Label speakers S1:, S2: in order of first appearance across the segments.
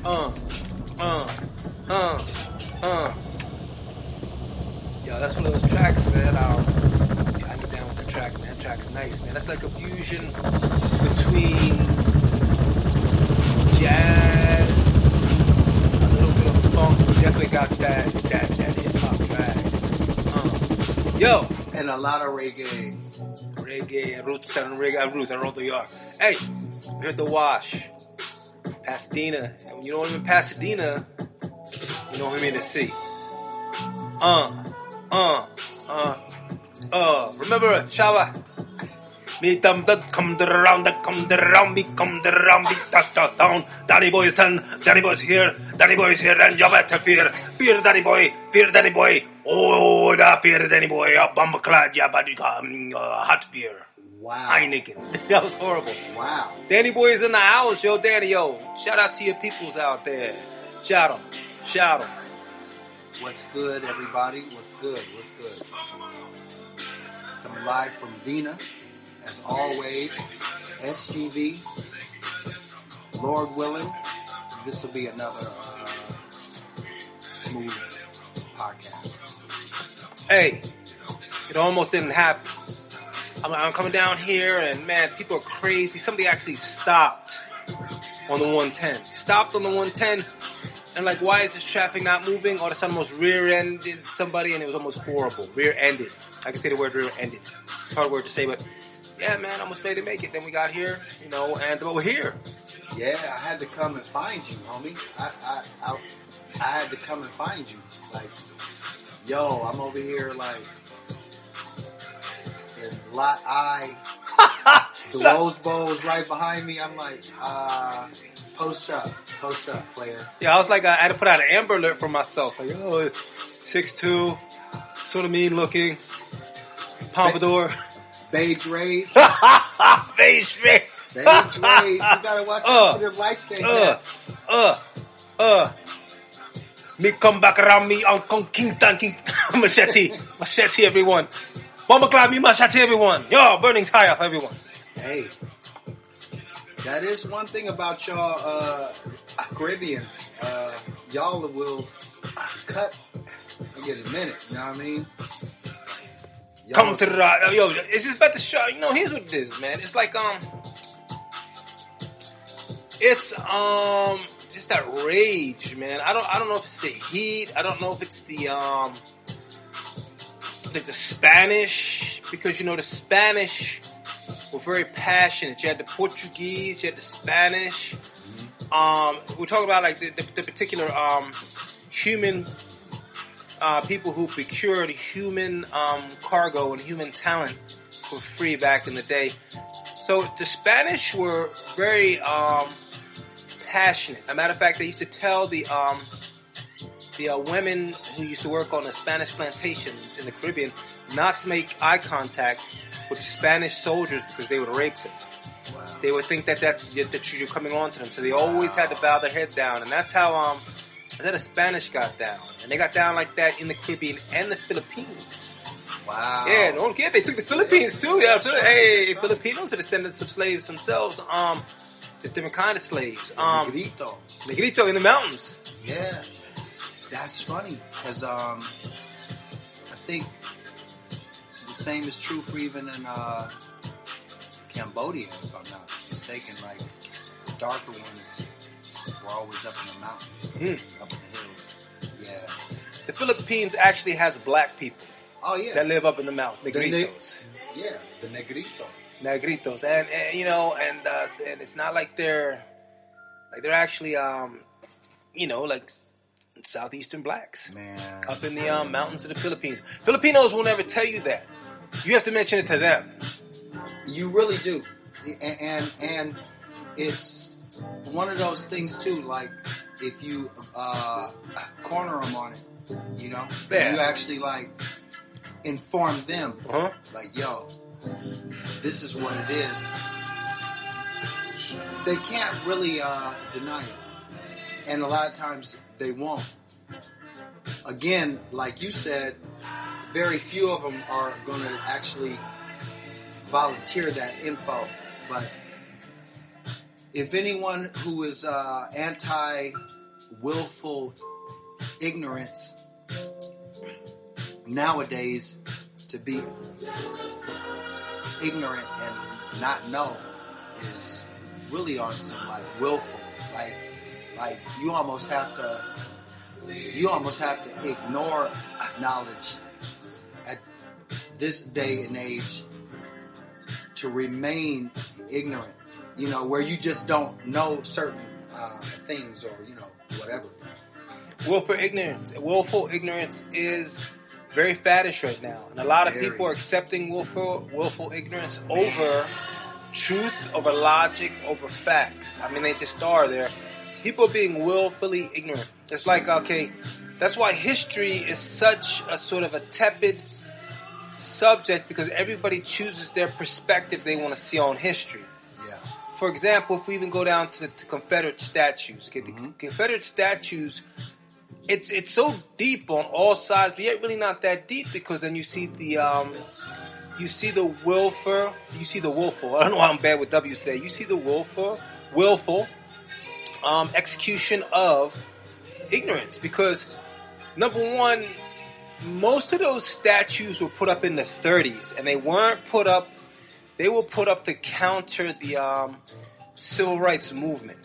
S1: Uh, uh, uh, uh. Yo, that's one of those tracks, man. Yeah, I get down with that track, man. That track's nice, man. That's like a fusion between jazz, a little bit of funk, but definitely got that hip hop drag. Yo.
S2: And a lot of reggae.
S1: Reggae, roots, I don't know they are. Hey, we're at the Wash, Pasadena. And when you know him in Pasadena, you know him in the sea. Remember, Shava? Me come around, me come down. Danny Boy is done, Danny Boy's here, and you better fear Danny Boy. Oh, the fear Danny Boy, a bomber clad, hot beer.
S2: Wow.
S1: Heineken. That was horrible.
S2: Wow.
S1: Danny Boy is in the house, yo, Danny, yo. Shout out to your peoples out there. Shout 'em.
S2: What's good, everybody? What's good? Coming live from Dina, as always. SGV. Lord willing, this will be another smooth podcast.
S1: Hey, it almost didn't happen. I'm coming down here, and man, people are crazy. Somebody actually stopped on the 110. Stopped on the 110. And like, why is this traffic not moving? All of a sudden, almost rear-ended somebody, and it was almost horrible. Rear-ended. I can say the word rear-ended. It's a hard word to say, but yeah, man, almost made it make it. Then we got here, and we're here.
S2: Yeah, I had to come and find you, homie. I had to come and find you. Like, yo, I'm over here, like, in Lot I. The Rose Bowl is right behind me. I'm like, post up, player.
S1: Yeah, I was like, I had to put out an Amber Alert for myself. Like, 6'2", sort of mean looking, pompadour.
S2: Beige rage.
S1: Beige rage.
S2: You gotta watch out for the light skin cats.
S1: Me come back around me, Uncle Kingston, machete, everyone. Bomber clap me, machete, everyone. Yo, burning tire off everyone.
S2: Hey, that is one thing about y'all, Caribbeans. Y'all will cut and get a minute, you know what I mean? Y'all
S1: come to the ride. Yo, it's just about to show. Here's what it is, man. It's like, it's, just that rage, man. I don't know if it's the heat. I don't know if it's the Spanish, because, the Spanish were very passionate. You had the Portuguese, you had the Spanish. We're talking about, like, the particular, human, people who procured human, cargo and human talent for free back in the day. So the Spanish were very, passionate. As a matter of fact, they used to tell the women who used to work on the Spanish plantations in the Caribbean not to make eye contact with the Spanish soldiers because they would rape them.
S2: Wow.
S1: They would think that you're coming on to them, so they always had to bow their head down, and that's how the Spanish got down, and they got down like that in the Caribbean and the Philippines.
S2: Wow.
S1: Yeah, don't forget they took the Philippines too. Yeah, hey, Filipinos are descendants of slaves themselves. Just different kind of slaves. Negrito in the mountains.
S2: Yeah. That's funny, because I think the same is true for even in Cambodia, if I'm not mistaken. Like, the darker ones were always up in the mountains, up in the hills. Yeah.
S1: The Philippines actually has black people.
S2: Oh, yeah.
S1: That live up in the mountains, negritos.
S2: The negrito.
S1: Negritos, and it's not like they're actually like southeastern blacks,
S2: man,
S1: up in the mountains of the Philippines. Filipinos will never tell you that. You have to mention it to them.
S2: You really do, and it's one of those things too. Like, if you corner them on it, you actually like inform them, like, yo, this is what it is. They can't really deny it, and a lot of times they won't. Again, like you said, very few of them are going to actually volunteer that info, but if anyone who is anti-willful ignorance nowadays, to be ignorant and not know is really on some like willful, like you almost have to ignore knowledge at this day and age to remain ignorant, where you just don't know certain things or, whatever.
S1: Willful ignorance is very faddish right now. And a lot of people are accepting willful ignorance over truth, over logic, over facts. I mean, they just are there. People are being willfully ignorant. It's like, okay, that's why history is such a sort of a tepid subject, because everybody chooses their perspective they want to see on history.
S2: Yeah.
S1: For example, if we even go down to the Confederate statues, okay, the Confederate statues, it's so deep on all sides, but yet really not that deep, because then you see the willful. I don't know why I'm bad with W's today. You see the willful execution of ignorance, because number one, most of those statues were put up in the 30s, and they weren't put up. They were put up to counter the civil rights movement.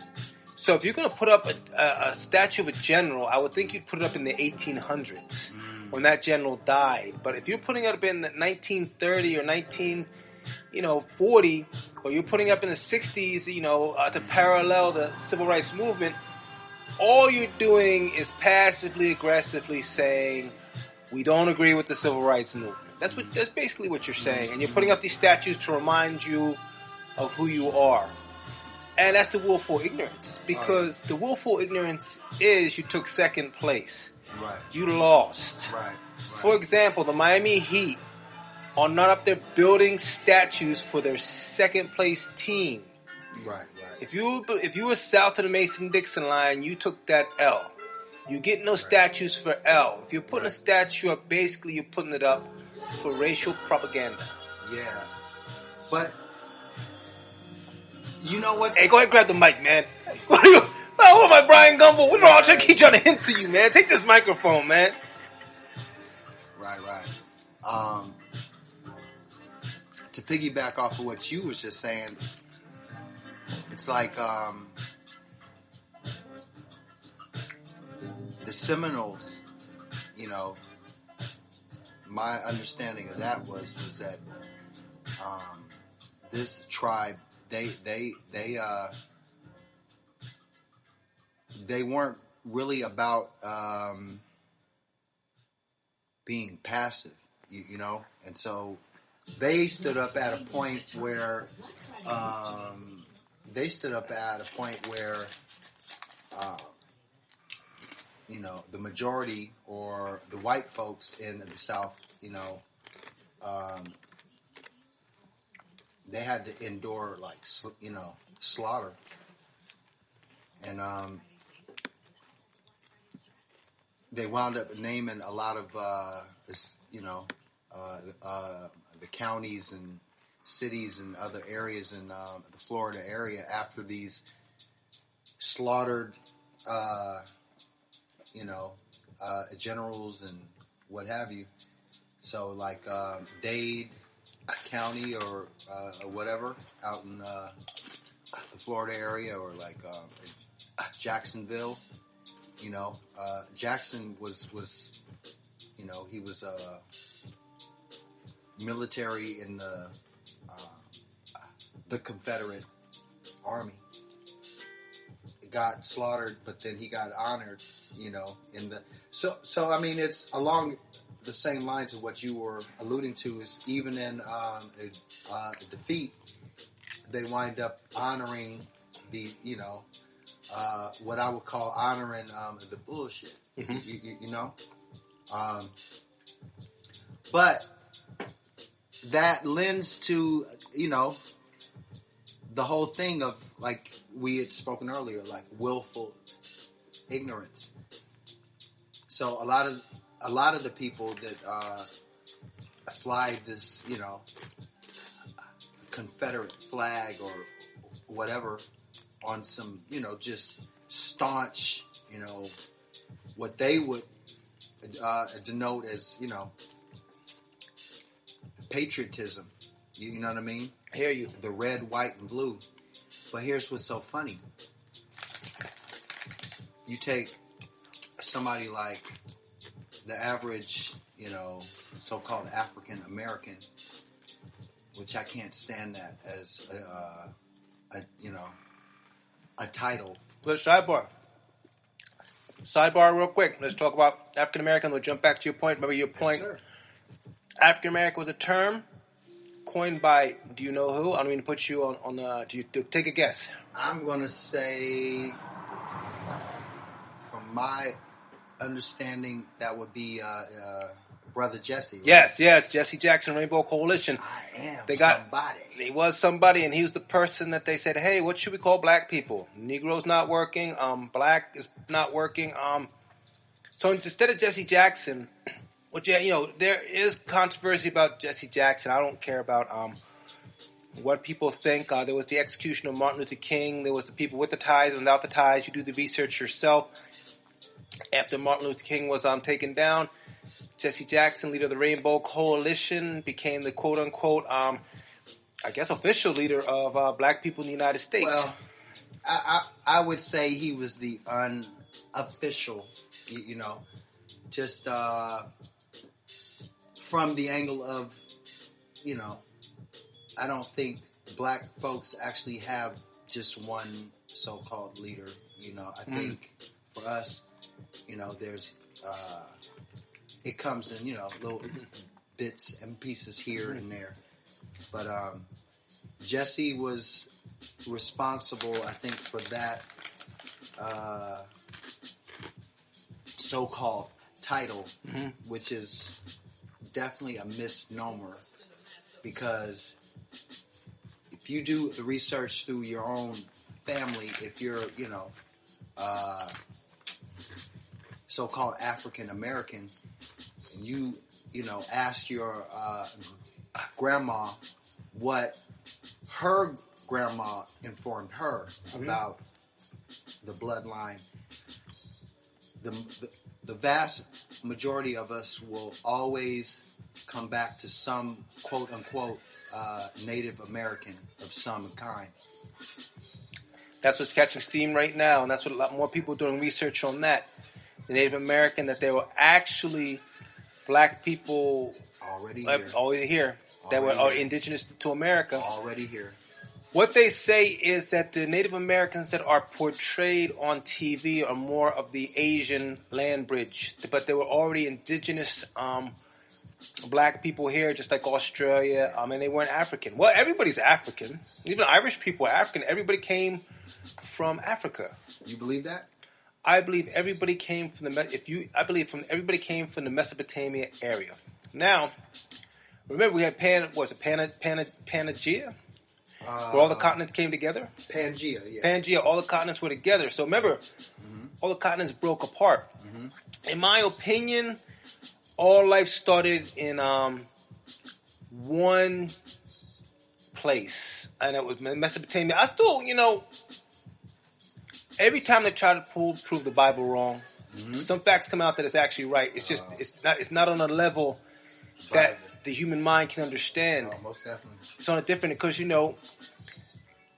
S1: So if you're going to put up a statue of a general, I would think you'd put it up in the 1800s when that general died. But if you're putting it up in the 1930 or 1940, or you're putting it up in the 60s, to parallel the civil rights movement, all you're doing is passively aggressively saying, we don't agree with the civil rights movement. That's basically what you're saying. And you're putting up these statues to remind you of who you are. And that's the willful ignorance. Because the willful ignorance is you took second place.
S2: Right.
S1: You lost.
S2: Right.
S1: For example, the Miami Heat are not up there building statues for their second place team.
S2: Right.
S1: If you were south of the Mason-Dixon line, you took that L. You get no statues for L. If you're putting a statue up, basically you're putting it up for racial propaganda.
S2: Yeah. But you know what?
S1: Hey, go ahead and grab the mic, man. What are you? Oh, my Brian Gumble. What's wrong? I keep trying to hint to you, man. Take this microphone, man.
S2: Right. To piggyback off of what you was just saying, it's like the Seminoles, my understanding of that was that this tribe, they weren't really about being passive, and so they stood up at a point where the majority or the white folks in the South, they had to endure slaughter, and they wound up naming a lot of the counties and cities and other areas in the Florida area after these slaughtered generals and what have you. So like Dade County or whatever out in the Florida area, or like Jacksonville. Jackson was he was military in the Confederate Army. Got slaughtered, but then he got honored, in the so I mean, it's along the same lines of what you were alluding to. Is even in defeat, they wind up honoring the what I would call honoring the bullshit. But that lends to the whole thing of, like we had spoken earlier, like willful ignorance. So a lot of the people that fly this Confederate flag or whatever on some, just staunch, what they would denote as, patriotism. You know what I mean?
S1: I hear you.
S2: The red, white, and blue. But here's what's so funny. You take somebody like the average, so-called African American, which I can't stand that as a title.
S1: Let's sidebar. Sidebar real quick. Let's talk about African American. We'll jump back to your point. Remember your point?
S2: Yes, sir.
S1: African American was a term coined by, do you know who? I don't mean to put you on do you take a guess?
S2: I'm going to say, from my understanding, that would be Brother Jesse. Right?
S1: Yes, Jesse Jackson, Rainbow Coalition.
S2: I am
S1: somebody. He was somebody, and he was the person that they said, hey, what should we call black people? Negro's not working. Black is not working. So instead of Jesse Jackson, which, there is controversy about Jesse Jackson. I don't care about what people think. There was the execution of Martin Luther King. There was the people with the ties and without the ties. You do the research yourself. After Martin Luther King was taken down, Jesse Jackson, leader of the Rainbow Coalition, became the quote-unquote, official leader of black people in the United States.
S2: Well, I would say he was the unofficial, just from the angle of, I don't think black folks actually have just one so-called leader. I think for us, there's, it comes in, little bits and pieces here and there. But Jesse was responsible, I think, for that so-called title, which is definitely a misnomer, because if you do the research through your own family, if you're, so-called African American, and you ask your grandma what her grandma informed her about the bloodline, the vast majority of us will always come back to some quote-unquote Native American of some kind.
S1: That's what's catching steam right now, and that's what a lot more people are doing research on that. The Native American, that there were actually black people already here that were indigenous to America.
S2: Already here.
S1: What they say is that the Native Americans that are portrayed on TV are more of the Asian land bridge, but they were already indigenous black people here, just like Australia, and they weren't African. Well, everybody's African. Even Irish people are African. Everybody came from Africa.
S2: You believe that?
S1: I believe everybody came from everybody came from the Mesopotamia area. Now, remember we had Pangea? Where all the continents came together?
S2: Pangea, yeah.
S1: Pangea, all the continents were together. So remember, all the continents broke apart. In my opinion, all life started in one place, and it was Mesopotamia. I still, every time they try to prove the Bible wrong, some facts come out that it's actually right. It's just it's not on a level that the human mind can understand.
S2: Oh, most definitely.
S1: It's on a different, because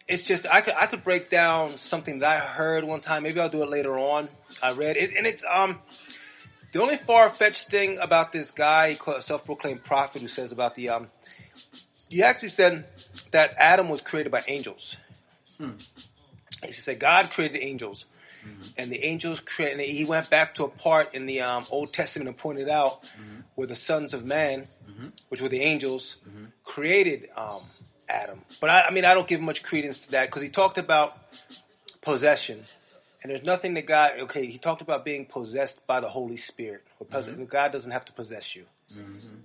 S1: it's just I could break down something that I heard one time. Maybe I'll do it later on. I read it, and it's the only far-fetched thing about this guy, he called a self-proclaimed prophet, who says about the he actually said that Adam was created by angels. He said God created the angels, and the angels created. He went back to a part in the Old Testament and pointed out where the sons of man, which were the angels, created Adam. But I don't give much credence to that, because he talked about possession, and there's nothing that God. Okay, he talked about being possessed by the Holy Spirit. God doesn't have to possess you.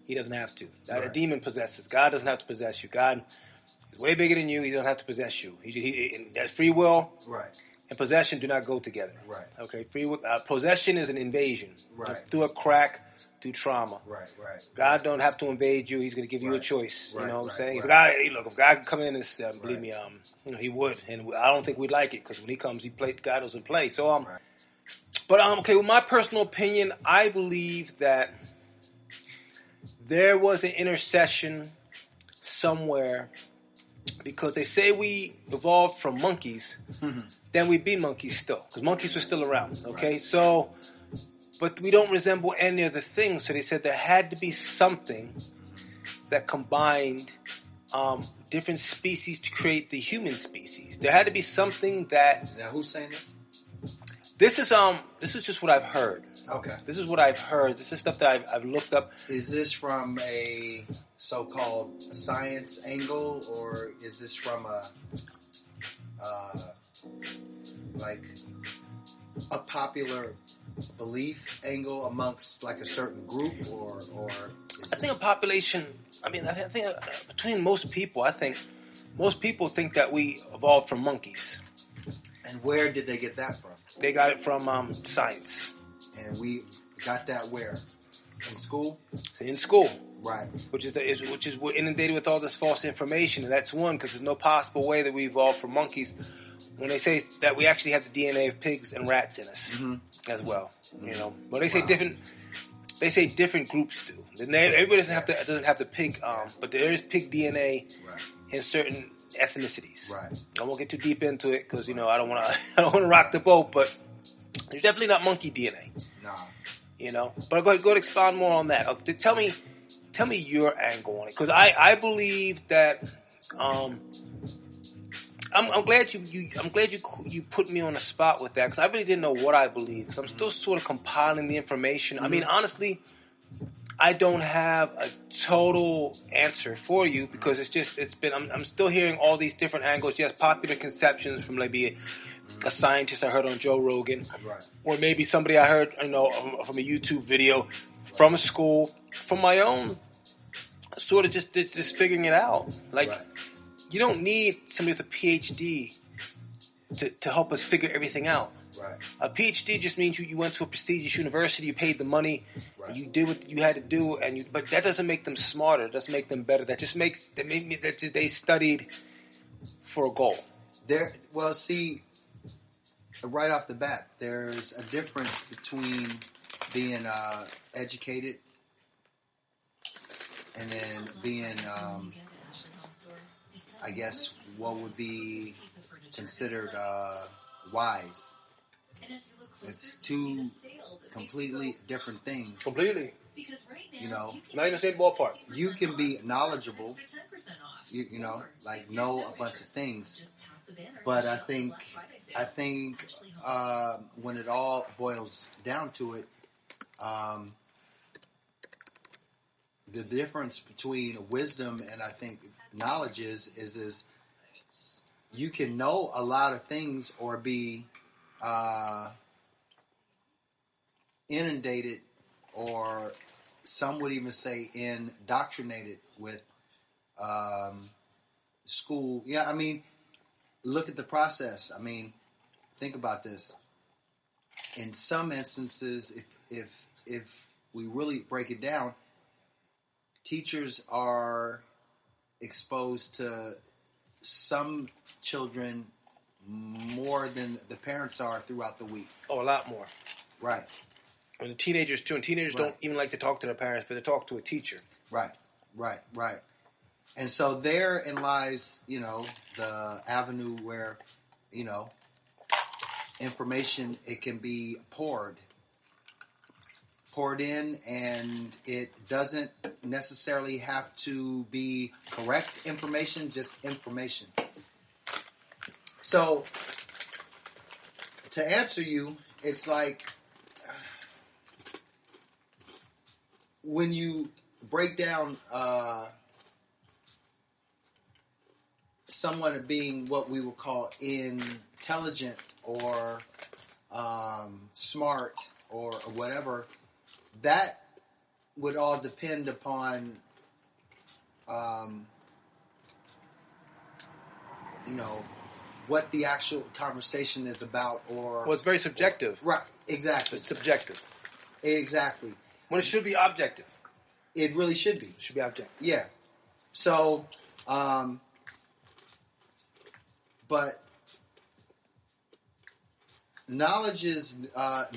S1: He doesn't have to. Right. A demon possesses. God doesn't have to possess you. God is way bigger than you. He doesn't have to possess you. He that's free will.
S2: Right.
S1: and possession do not go together.
S2: Right.
S1: Okay. Possession is an invasion.
S2: Right.
S1: Through a crack, through trauma.
S2: Right.
S1: God don't have to invade you. He's going to give you a choice. You know what I'm saying?
S2: Right.
S1: If God could come in and believe me, he would, and I don't think we'd like it because when he comes, God doesn't play. So but okay. With my personal opinion, I believe that there was an intercession somewhere because they say we evolved from monkeys, then we'd be monkeys still because monkeys were still around. Okay, so. But we don't resemble any of the things. So they said there had to be something that combined different species to create the human species. There had to be something that...
S2: Now, who's saying this?
S1: This is just what I've heard.
S2: Okay.
S1: This is what I've heard. This is stuff that I've looked up.
S2: Is this from a so-called science angle, or is this from a popular belief angle amongst like a certain group, or
S1: I think a population. I mean, I think between most people, most people think that we evolved from monkeys.
S2: And where did they get that from?
S1: They got it from science.
S2: And we got that where? In school?
S1: In school.
S2: Right.
S1: Which is we're inundated with all this false information, and that's one because there's no possible way that we evolved from monkeys. When they say that we actually have the DNA of pigs and rats in us as well, you know. But they say different groups do. Everybody doesn't have the pig, but there is pig DNA in certain ethnicities.
S2: Right.
S1: I won't get too deep into it because I don't want to rock the boat, but there's definitely not monkey DNA.
S2: No.
S1: You know, but go ahead, expound more on that. Tell me your angle on it because I believe that. I'm glad you put me on the spot with that because I really didn't know what I believed because I'm still sort of compiling the information. I mean, honestly, I don't have a total answer for you because I'm still hearing all these different angles. Yes, popular conceptions from maybe a scientist I heard on Joe Rogan, or maybe somebody I heard from a YouTube video, from a school, from my own sort of just figuring it out, like. Right. You don't need somebody with a PhD to help us figure everything out.
S2: Right.
S1: A PhD just means you went to a prestigious university, you paid the money, and you did what you had to do, but that doesn't make them smarter. It doesn't make them better. That just makes they studied for a goal.
S2: Well, see, right off the bat, there's a difference between being educated and then being. I guess what would be considered wise. It's two completely different things.
S1: Completely.
S2: You know,
S1: not even the same ballpark.
S2: You can be knowledgeable. You know, like know a bunch of things. But I think when it all boils down to it, the difference between wisdom and I think knowledge is you can know a lot of things or be inundated, or some would even say indoctrinated with school. Yeah, I mean, look at the process. I mean, think about this. In some instances, if we really break it down, teachers are exposed to some children more than the parents are throughout the week.
S1: Oh, a lot more.
S2: Right.
S1: And teenagers too. And teenagers don't even like to talk to their parents, but they talk to a teacher.
S2: Right. And so therein lies, the avenue where, information, it can be poured in, and it doesn't necessarily have to be correct information, just information. So, to answer you, it's like when you break down someone being what we would call intelligent or smart or whatever, that would all depend upon, what the actual conversation is about, or
S1: well, it's very subjective.
S2: Right, exactly.
S1: It's subjective.
S2: Exactly.
S1: When it should be objective.
S2: It really should be.
S1: It should be objective.
S2: Yeah. So, but knowledge is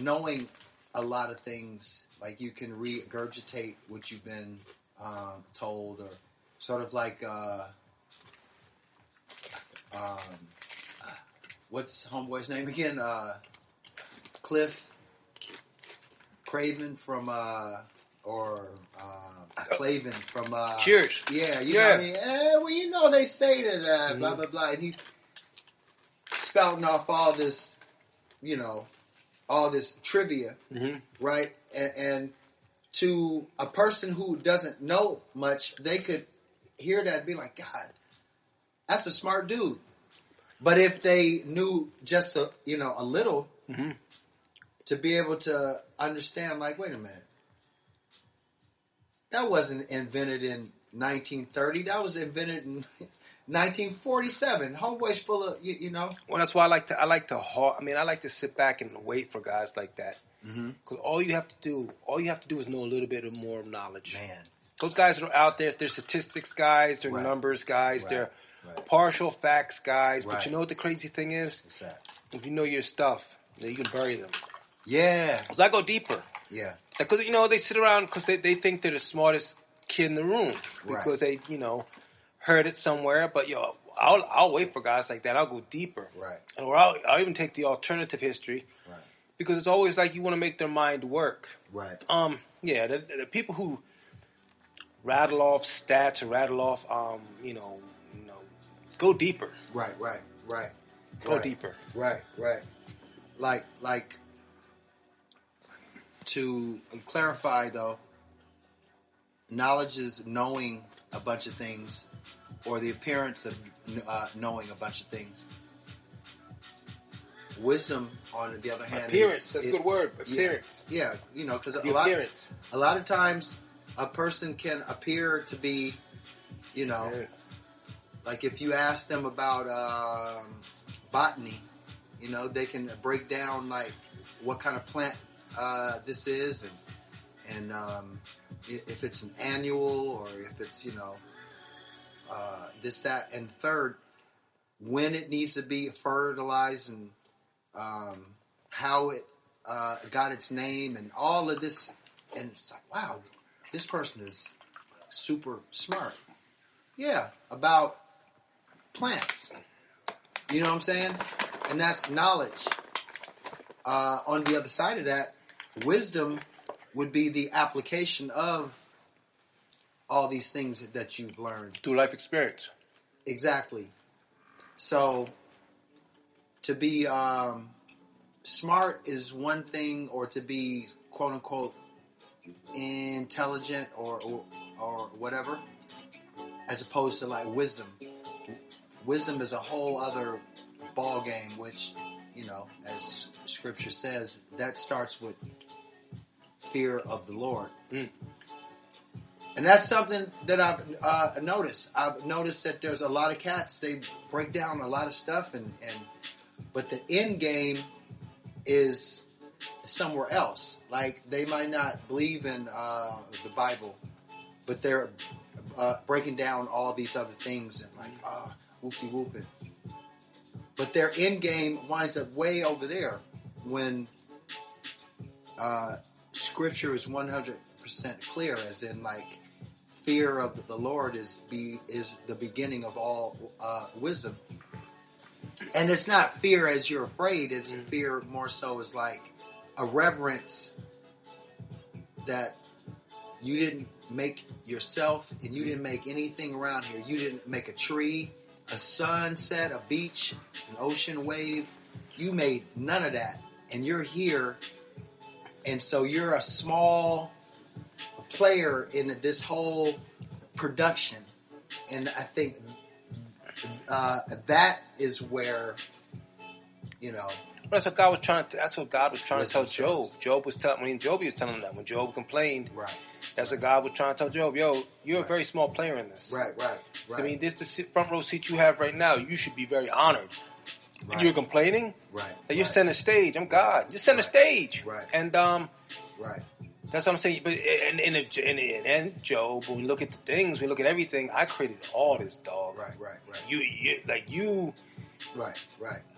S2: knowing a lot of things. Like you can regurgitate what you've been told, or sort of like what's homeboy's name again? Cliff Craven from Clavin from
S1: Cheers.
S2: Yeah, you know what I mean? Well, you know they say that blah blah blah, and he's spouting off all this, you know, all this trivia, right? And to a person who doesn't know much, they could hear that and be like, God, that's a smart dude. But if they knew just a little, to be able to understand, like, wait a minute, that wasn't invented in 1930. That was invented in 1947. Homeboy's full of, you know.
S1: Well, that's why I like to sit back and wait for guys like that. Because all you have to do is know a little bit of more knowledge.
S2: Man,
S1: those guys are out there. They're statistics guys. They're numbers guys. They're partial facts guys. But you know what the crazy thing is?
S2: What's that?
S1: If you know your stuff, then you can bury them.
S2: Yeah.
S1: Because I go deeper.
S2: Yeah.
S1: Because, they sit around because they think they're the smartest kid in the room. Because they, heard it somewhere. But, I'll wait for guys like that. I'll go deeper.
S2: Right.
S1: Or I'll even take the alternative history.
S2: Right.
S1: Because it's always like you want to make their mind work.
S2: Right.
S1: The people who rattle off stats or rattle off, go deeper.
S2: Right.
S1: Go deeper.
S2: Right. Like, to clarify though, knowledge is knowing a bunch of things, or the appearance of knowing a bunch of things. Wisdom, on the other hand,
S1: appearance. That's a good word. Appearance.
S2: Yeah, because a lot of times a person can appear to be, like if you ask them about botany, they can break down like what kind of plant this is, and if it's an annual, or if it's this, that, and third, when it needs to be fertilized, and how it got its name, and all of this. And it's like, wow, this person is super smart. Yeah, about plants. You know what I'm saying? And that's knowledge. On the other side of that, wisdom would be the application of all these things that you've learned.
S1: Through life experience.
S2: Exactly. So, to be smart is one thing, or to be quote unquote intelligent or whatever, as opposed to like wisdom. Wisdom is a whole other ball game, which, as Scripture says, that starts with fear of the Lord. And that's something that I've noticed. I've noticed that there's a lot of cats, they break down a lot of stuff, but the end game is somewhere else. Like, they might not believe in the Bible, but they're breaking down all these other things and like, whoopty-whooping. But their end game winds up way over there when Scripture is 100% clear, as in like fear of the Lord is the beginning of all wisdom. And it's not fear as you're afraid. It's fear more so as like a reverence that you didn't make yourself, and you didn't make anything around here. You didn't make a tree, a sunset, a beach, an ocean wave. You made none of that. And you're here. And so you're a small player in this whole production. And I think that is where,
S1: That's what God was trying to. That's what God was trying to tell Job. Job was telling him that when Job complained.
S2: Right.
S1: That's what God was trying to tell Job. Yo, you're a very small player in this.
S2: Right.
S1: I mean, this the front row seat you have right now. You should be very honored. and you're complaining,
S2: right?
S1: That you're center stage. I'm God. You're center stage,
S2: right?
S1: And
S2: right.
S1: That's what I'm saying. But in Job, when we look at the things, we look at everything. I created all this, dog.
S2: Right.
S1: You.
S2: Right.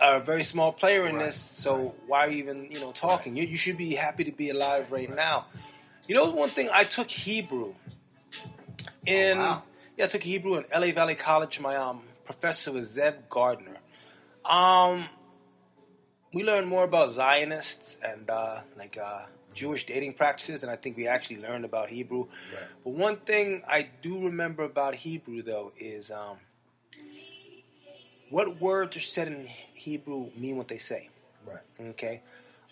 S1: Are a very small player in this. So why are you even talking?
S2: Right.
S1: You should be happy to be alive right now. You know, one thing, I took Hebrew I took Hebrew in LA Valley College. My professor was Zeb Gardner. We learned more about Zionists and Jewish dating practices, and I think we actually learned about Hebrew.
S2: Right.
S1: But one thing I do remember about Hebrew, though, is what words are said in Hebrew mean what they say.
S2: Right.
S1: Okay.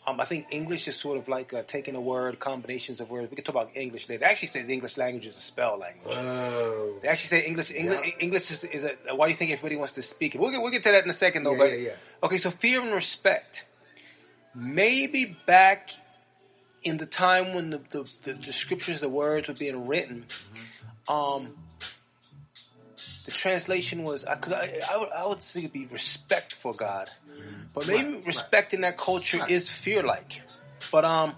S1: I think English is sort of like taking a word, combinations of words. We can talk about English later. They actually say the English language is a spell language.
S2: Oh.
S1: They actually say English is a. Why do you think everybody wants to speak it? We'll get to that in a second, though.
S2: Yeah.
S1: Okay, so fear and respect. Maybe back in the time when the scriptures, the words were being written, the translation was, I would think it'd be respect for God. But maybe respect in that culture is fear-like. But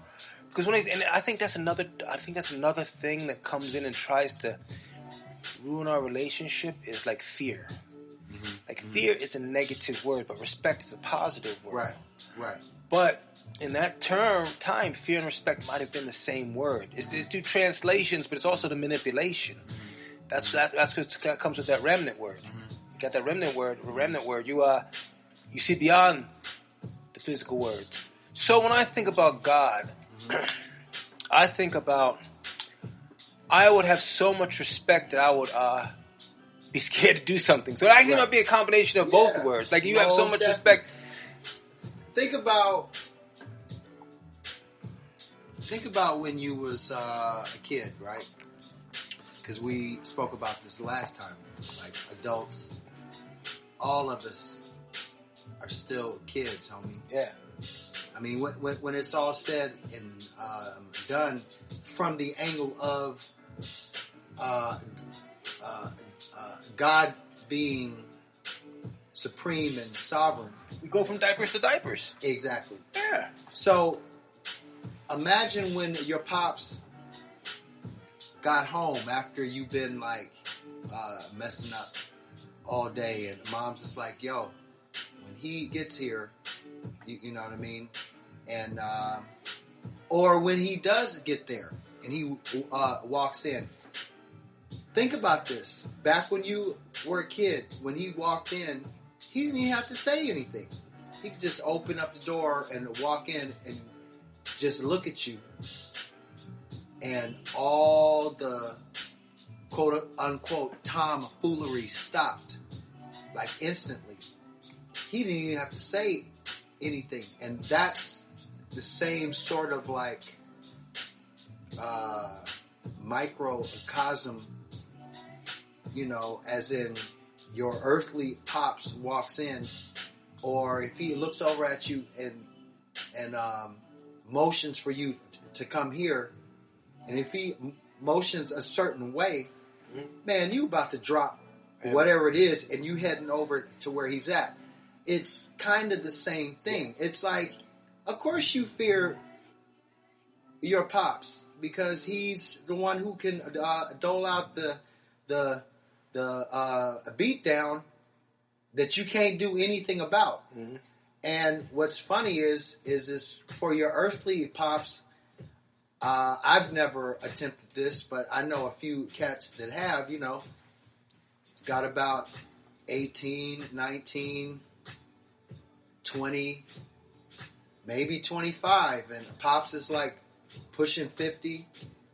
S1: because I think that's another thing that comes in and tries to ruin our relationship is like fear. Mm-hmm. Like fear is a negative word, but respect is a positive word.
S2: Right.
S1: But in that time, fear and respect might have been the same word. It's two translations, but it's also the manipulation. That's what comes with that remnant word. You got that remnant word. You see beyond the physical words. So when I think about God, I think about I would have so much respect that I would be scared to do something. So it actually might be a combination of both words. Like you have so much respect.
S2: Think about when you was a kid, right? Because we spoke about this last time. Like adults, all of us are still kids, homie.
S1: Yeah.
S2: I mean, when it's all said and done from the angle of God being supreme and sovereign.
S1: We go from diapers to diapers.
S2: Exactly.
S1: Yeah.
S2: So imagine when your pops got home after you've been like messing up all day, and mom's just like, yo, when he gets here, you know what I mean? And or when he does get there and he walks in. Think about this. Back when you were a kid, when he walked in, he didn't even have to say anything. He could just open up the door and walk in and just look at you. And all the quote-unquote tomfoolery stopped. Like instantly. He didn't even have to say anything. And that's the same sort of like microcosm, you know, as in your earthly pops walks in, or if he looks over at you and motions for you to come here, and if he motions a certain way, man, you about to drop whatever it is, and you heading over to where he's at. It's kind of the same thing. It's like, of course you fear your pops because he's the one who can dole out the beat down that you can't do anything about. Mm-hmm. And what's funny is for your earthly pops, I've never attempted this, but I know a few cats that have, you know, got about 18, 19, 20, maybe 25, and pops is like pushing 50,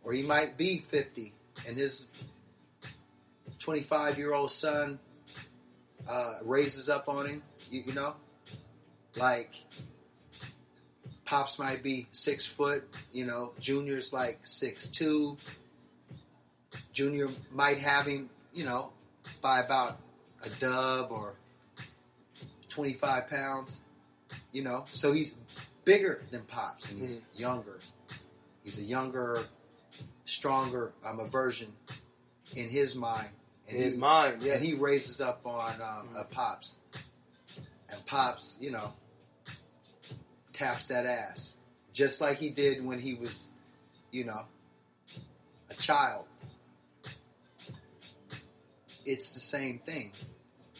S2: or he might be 50, and his 25-year-old son raises up on him, you know? Like, pops might be 6 foot, you know, Junior's like 6'2". Junior might have him, you know, by about a dub or 25 pounds, you know? So he's bigger than pops, and he's younger. He's a younger, stronger version in his mind. And And he raises up on pops. And Pops, taps that ass. Just like he did when he was, a child. It's the same thing.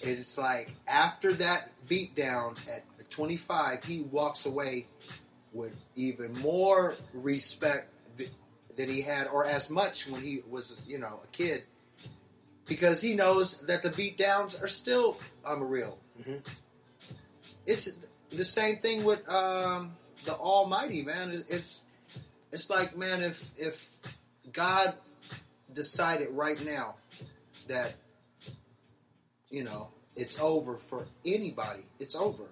S2: It's like after that beatdown at 25, he walks away with even more respect than he had, or as much when he was, a kid. Because he knows that the beatdowns are still unreal. Mm-hmm. It's the same thing with the Almighty, man. It's like, man, if God decided right now that, it's over for anybody, it's over.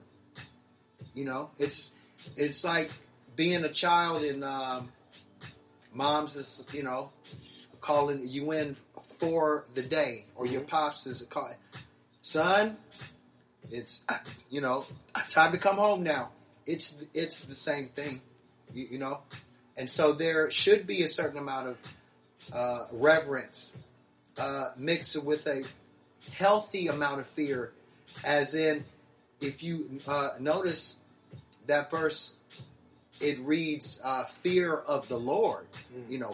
S2: It's like being a child and mom's is, calling you in for the day, or your pops is calling, son, it's, time to come home now. It's the same thing, and so there should be a certain amount of reverence mixed with a healthy amount of fear, as in, if you notice that verse, it reads fear of the Lord,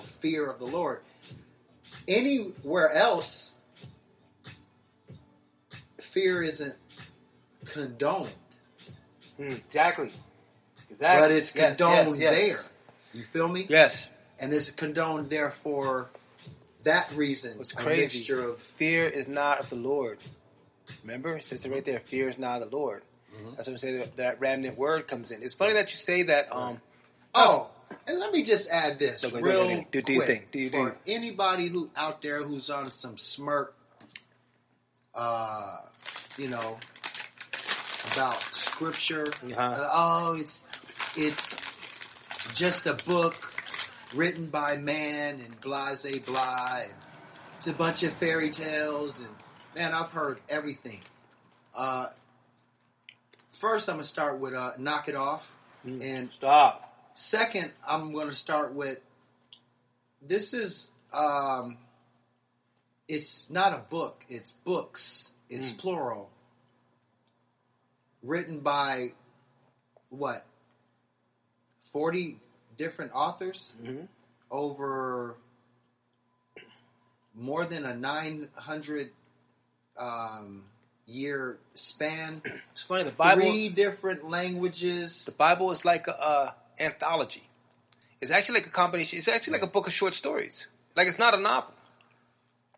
S2: fear of the Lord. Anywhere else, fear isn't condoned.
S1: Exactly.
S2: But it's condoned there. You feel me?
S1: Yes.
S2: And it's condoned there for that reason.
S1: What's crazy?
S2: Mixture of
S1: fear is not of the Lord. Remember? It says it right there. Fear is not of the Lord. Mm-hmm. That's what I'm saying. That remnant word comes in. It's funny that you say that.
S2: And let me just add this real quick.
S1: Do your thing.
S2: For anybody who out there who's on some smirk, about scripture. It's just a book written by man and blase blah. And it's a bunch of fairy tales, and man, I've heard everything. First, I'm gonna start with knock it off and
S1: stop.
S2: Second, I'm going to start with, this is, it's not a book, it's books, it's plural, written by, 40 different authors over more than a 900 year span.
S1: It's funny, the Bible,
S2: 3 different languages.
S1: The Bible is like a anthology. It's actually like a combination. It's actually like a book of short stories. Like, it's not a novel.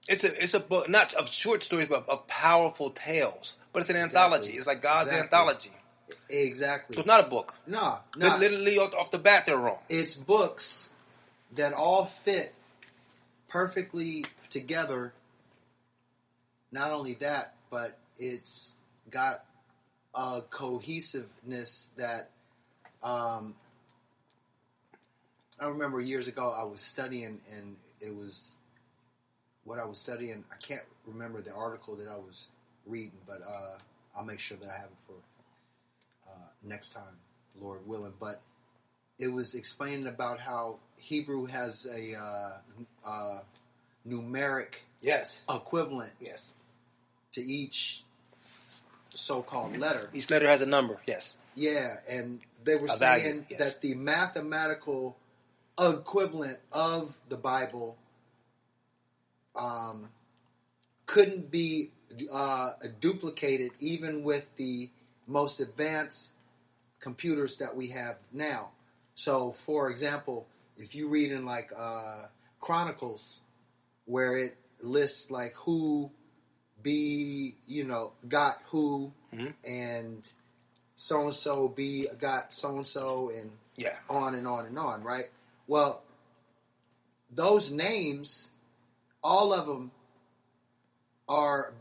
S1: It's a book, not of short stories, but of powerful tales. But it's an anthology. It's like God's anthology.
S2: Exactly.
S1: So it's not a book.
S2: No.
S1: Literally off the bat, they're wrong.
S2: It's books that all fit perfectly together. Not only that, but it's got a cohesiveness that I remember years ago I was studying, and it was what I was studying. I can't remember the article that I was reading, but I'll make sure that I have it for next time, Lord willing. But it was explaining about how Hebrew has a numeric equivalent to each so-called letter.
S1: Each letter has a number, yes.
S2: Yeah, and they were saying that the mathematical equivalent of the Bible couldn't be duplicated even with the most advanced computers that we have now. So, for example, if you read in like Chronicles, where it lists like who got who, and so-and-so got so-and-so, and on and on and on, right? Well, those names, all of them are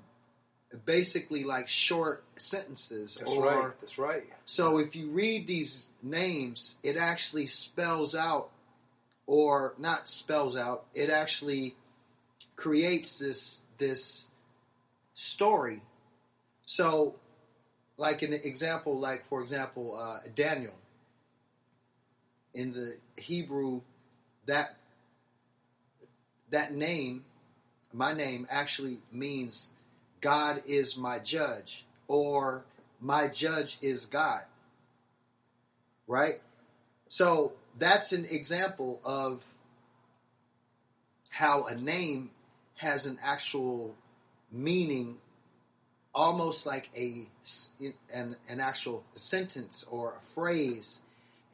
S2: basically like short sentences.
S1: That's right.
S2: So if you read these names, it actually spells out, or not spells out, it actually creates this story. So, like an example, for example, Daniel. In the Hebrew, that name, my name, actually means God is my judge, or my judge is God. Right? So that's an example of how a name has an actual meaning, almost like an actual sentence or a phrase.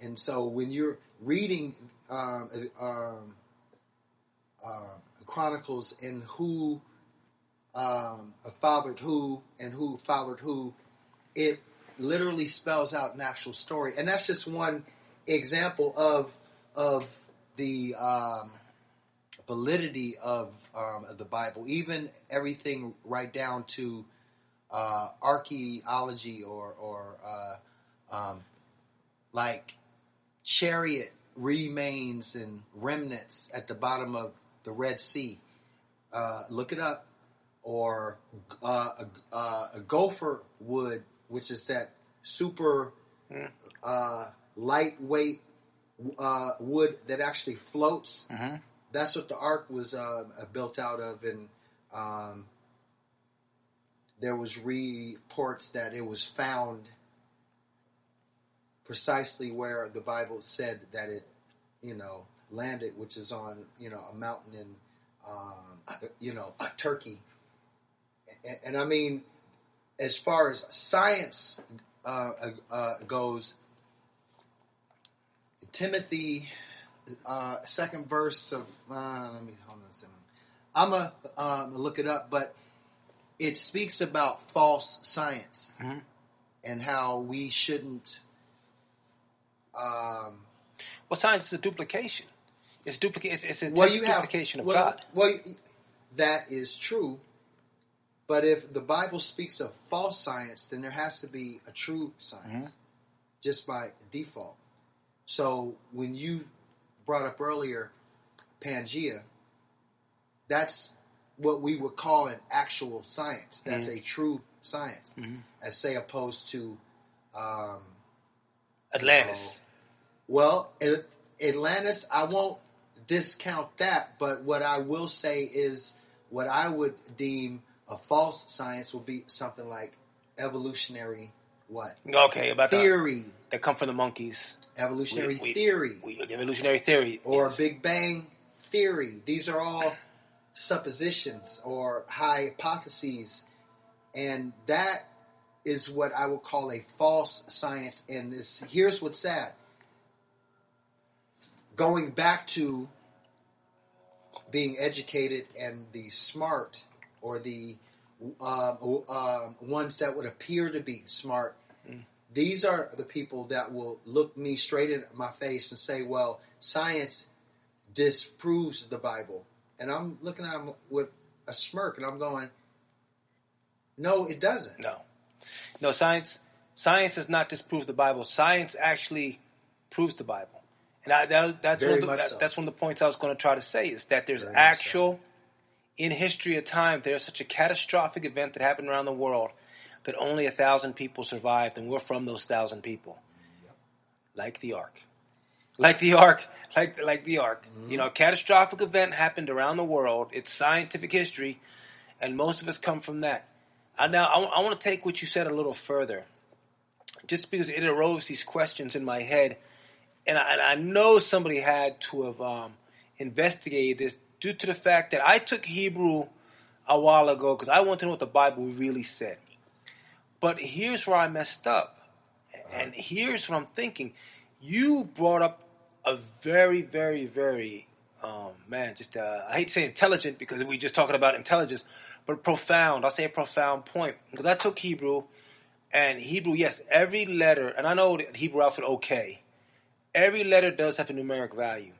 S2: And so when you're reading Chronicles and who fathered who and who fathered who, it literally spells out an actual story. And that's just one example of the validity of the Bible. Even everything right down to archaeology or like chariot remains and remnants at the bottom of the Red Sea. Look it up. Or a gopher wood, which is that super lightweight wood that actually floats. Mm-hmm. That's what the ark was built out of, and there was reports that it was found precisely where the Bible said that it, landed, which is on, a mountain in, Turkey. And I mean, as far as science goes, Timothy, second verse of, let me hold on a second. I'm going to look it up, but it speaks about false science and how we shouldn't.
S1: Well, science is a duplication. It's a duplication of God.
S2: Well, that is true. But if the Bible speaks of false science, then there has to be a true science, just by default. So when you brought up earlier Pangea, that's what we would call an actual science. That's a true science, as say opposed to
S1: Atlantis.
S2: Atlantis, I won't discount that, but what I will say is what I would deem a false science will be something like evolutionary theory
S1: that come from the monkeys.
S2: Evolutionary theory.
S1: Evolutionary theory.
S2: Or Big Bang theory. These are all suppositions or hypotheses. And that is what I would call a false science. And here's what's sad. Going back to being educated and the smart, or the ones that would appear to be smart, these are the people that will look me straight in my face and say, well, science disproves the Bible. And I'm looking at them with a smirk, and I'm going, no, it doesn't.
S1: No, science does not disprove the Bible. Science actually proves the Bible. And that's one of the points I was going to try to say, is that there's in history of time, there's such a catastrophic event that happened around the world that only 1,000 people survived, and we're from those 1,000 people. Yep. Like the ark. Mm-hmm. A catastrophic event happened around the world. It's scientific history, and most of us come from that. Now, I want to take what you said a little further, just because it arose these questions in my head, and I know somebody had to have investigated this, due to the fact that I took Hebrew a while ago because I wanted to know what the Bible really said. But here's where I messed up. And here's what I'm thinking. You brought up a very, very, very, I hate to say intelligent because we're just talking about intelligence, but profound. I'll say a profound point. Because I took Hebrew, and Hebrew, yes, every letter, and I know the Hebrew alphabet, okay, every letter does have a numeric value.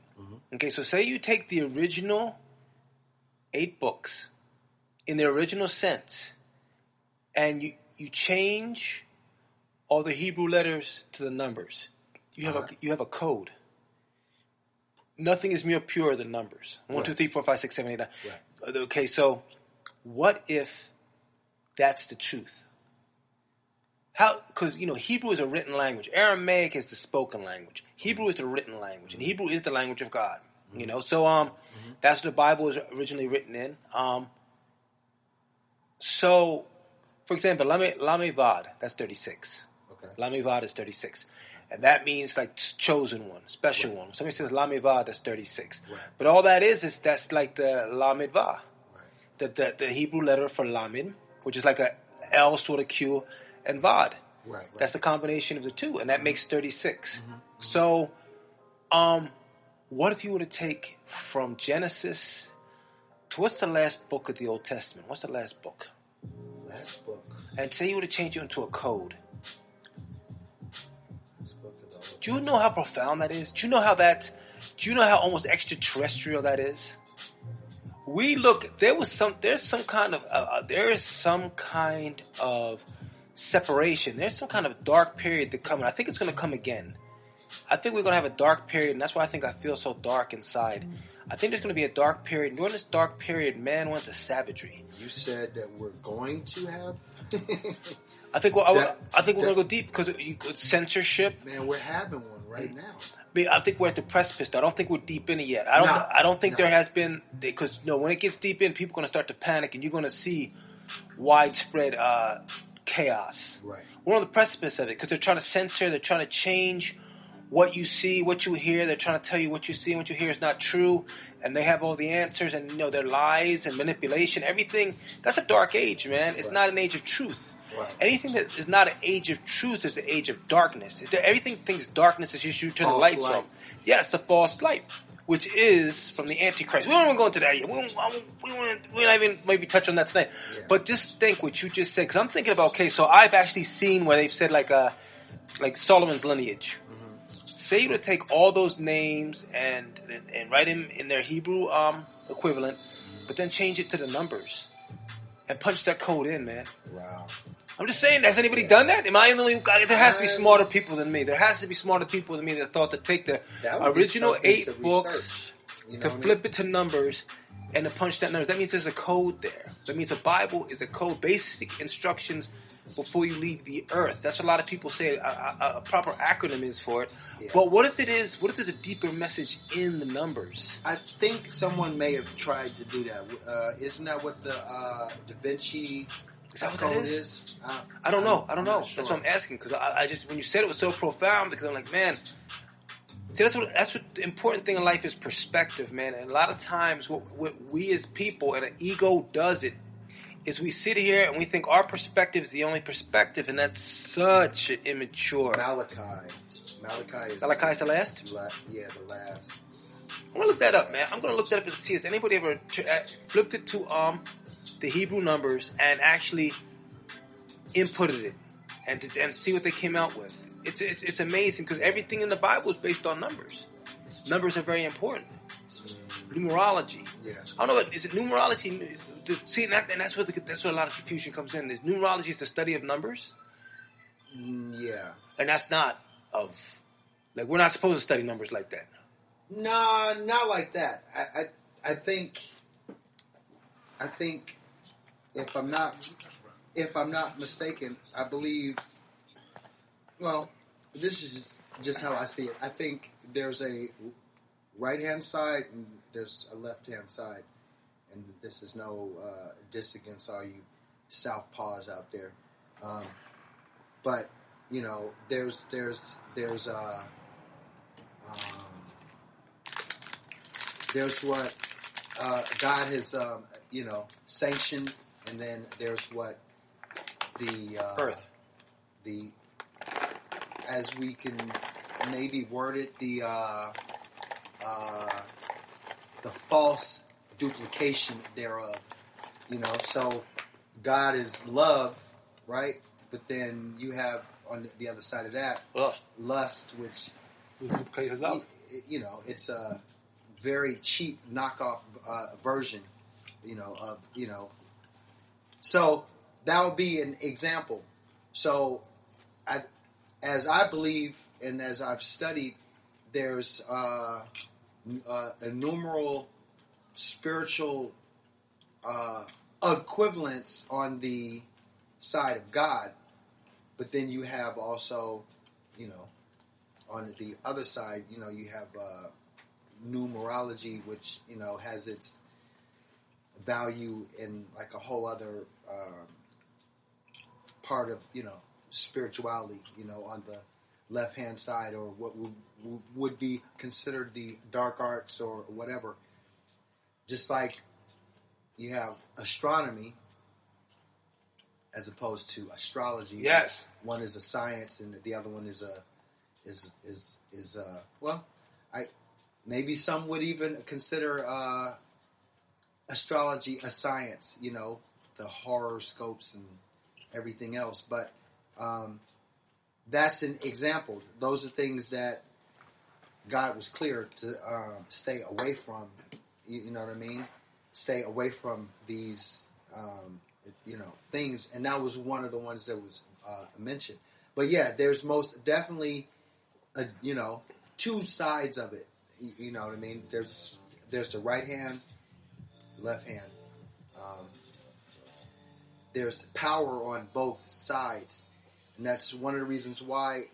S1: Okay, so say you take the original 8 books in their original sense, and you change all the Hebrew letters to the numbers. You have a code. Nothing is more pure than numbers. 1, 2, 3, 4, 5, 6, 7, 8, 9. Right. Okay, so what if that's the truth? How? Because Hebrew is a written language. Aramaic is the spoken language. Hebrew is the written language, and Hebrew is the language of God. So that's what the Bible was originally written in. So For example, Lame Vad, that's 36.
S2: Okay.
S1: Lame Vad is 36. And that means like chosen one, special one. Somebody says Lame Vad, that's 36.
S2: Right.
S1: But all that is that's like the Lamed Va.
S2: Right.
S1: The Hebrew letter for Lamed, which is like a L sort of Q, and Vad.
S2: Right.
S1: That's the combination of the two, and that makes 36.
S2: Mm-hmm.
S1: So, what if you were to take from Genesis to what's the last book of the Old Testament? What's the last book?
S2: Last book.
S1: And say you were to change it into a code.
S2: Last book of the Old
S1: Do you know how profound that is? Do you know how almost extraterrestrial that is? There is some kind of separation. There's some kind of dark period to come. And I think it's going to come again. I think we're going to have a dark period, and that's why I think I feel so dark inside. I think there's going to be a dark period. And during this dark period, man went to savagery.
S2: You said that we're going to have.
S1: I think we're going to go deep because censorship.
S2: Man, we're having one right now.
S1: I think we're at the precipice. I don't think we're deep in it yet. I don't think there has been, because when it gets deep in, people are going to start to panic, and you're going to see widespread chaos.
S2: Right.
S1: We're on the precipice of it because they're trying to censor. They're trying to change what you see, what you hear. They're trying to tell you what you see and what you hear is not true, and they have all the answers, and their lies and manipulation, everything. That's a dark age, man. It's not an age of truth.
S2: Right.
S1: Anything that is not an age of truth is an age of darkness. Everything thinks darkness is just you turn the lights off. Yes, the false light, which is from the Antichrist. We don't even go into that yet. We don't even maybe touch on that tonight.
S2: Yeah.
S1: But just think what you just said, because I'm thinking about, okay, so I've actually seen where they've said like Solomon's lineage. Mm-hmm. Say you to take all those names and write them in their Hebrew equivalent, but then change it to the numbers and punch that code in, man.
S2: Wow.
S1: I'm just saying, has anybody done that? Am I the only guy? There has to be smarter people than me. There has to be smarter people than me that thought to take the original 8 books, to flip it to numbers, and to punch that numbers. That means there's a code there. That means the Bible is a code, basic instructions before you leave the earth. That's what a lot of people say a proper acronym is for it. Yeah. But what if it is? What if there's a deeper message in the numbers?
S2: I think someone may have tried to do that. Isn't that what the Da Vinci code is?
S1: I don't know. Sure. That's what I'm asking, because I just, when you said it was so profound, because I'm like, man, see, that's what the important thing in life is, perspective, man. And a lot of times what we as people, and an ego does it, is we sit here and we think our perspective is the only perspective, and that's such an immature.
S2: Malachi is
S1: the last?
S2: Yeah, the last.
S1: I'm going to look that up, man. I'm going to look that up and see, has anybody ever flipped it to the Hebrew numbers and actually inputted it and see what they came out with. It's amazing, because everything in the Bible is based on numbers. Numbers are very important. Numerology.
S2: Yeah.
S1: I don't know. Is it numerology? See, and that's where a lot of confusion comes in. Is numerology is the study of numbers?
S2: Yeah.
S1: And that's not we're not supposed to study numbers like that.
S2: No, not like that. I think if I'm not mistaken, I believe. Well, this is just how I see it. I think there's a right-hand side and there's a left-hand side, and this is no diss against all you southpaws out there, but there's what God has sanctioned, and then there's what the
S1: earth,
S2: as we can maybe word it, the false duplication thereof. So God is love, right? But then you have on the other side of that lust, which it's a very cheap knockoff version, So that would be an example. So, as I believe and as I've studied, there's a numeral spiritual equivalence on the side of God, but then you have also, on the other side, you have numerology, which has its value in like a whole other part of, spirituality, on the left-hand side, or what would be considered the dark arts or whatever. Just like you have astronomy as opposed to astrology.
S1: Yes.
S2: One is a science and the other one is maybe some would even consider astrology a science, the horoscopes and everything else. But that's an example. Those are things that God was clear to stay away from. You know what I mean? Stay away from these, things. And that was one of the ones that was mentioned. But yeah, there's most definitely, two sides of it. You know what I mean? There's the right hand, left hand. There's power on both sides. And that's one of the reasons why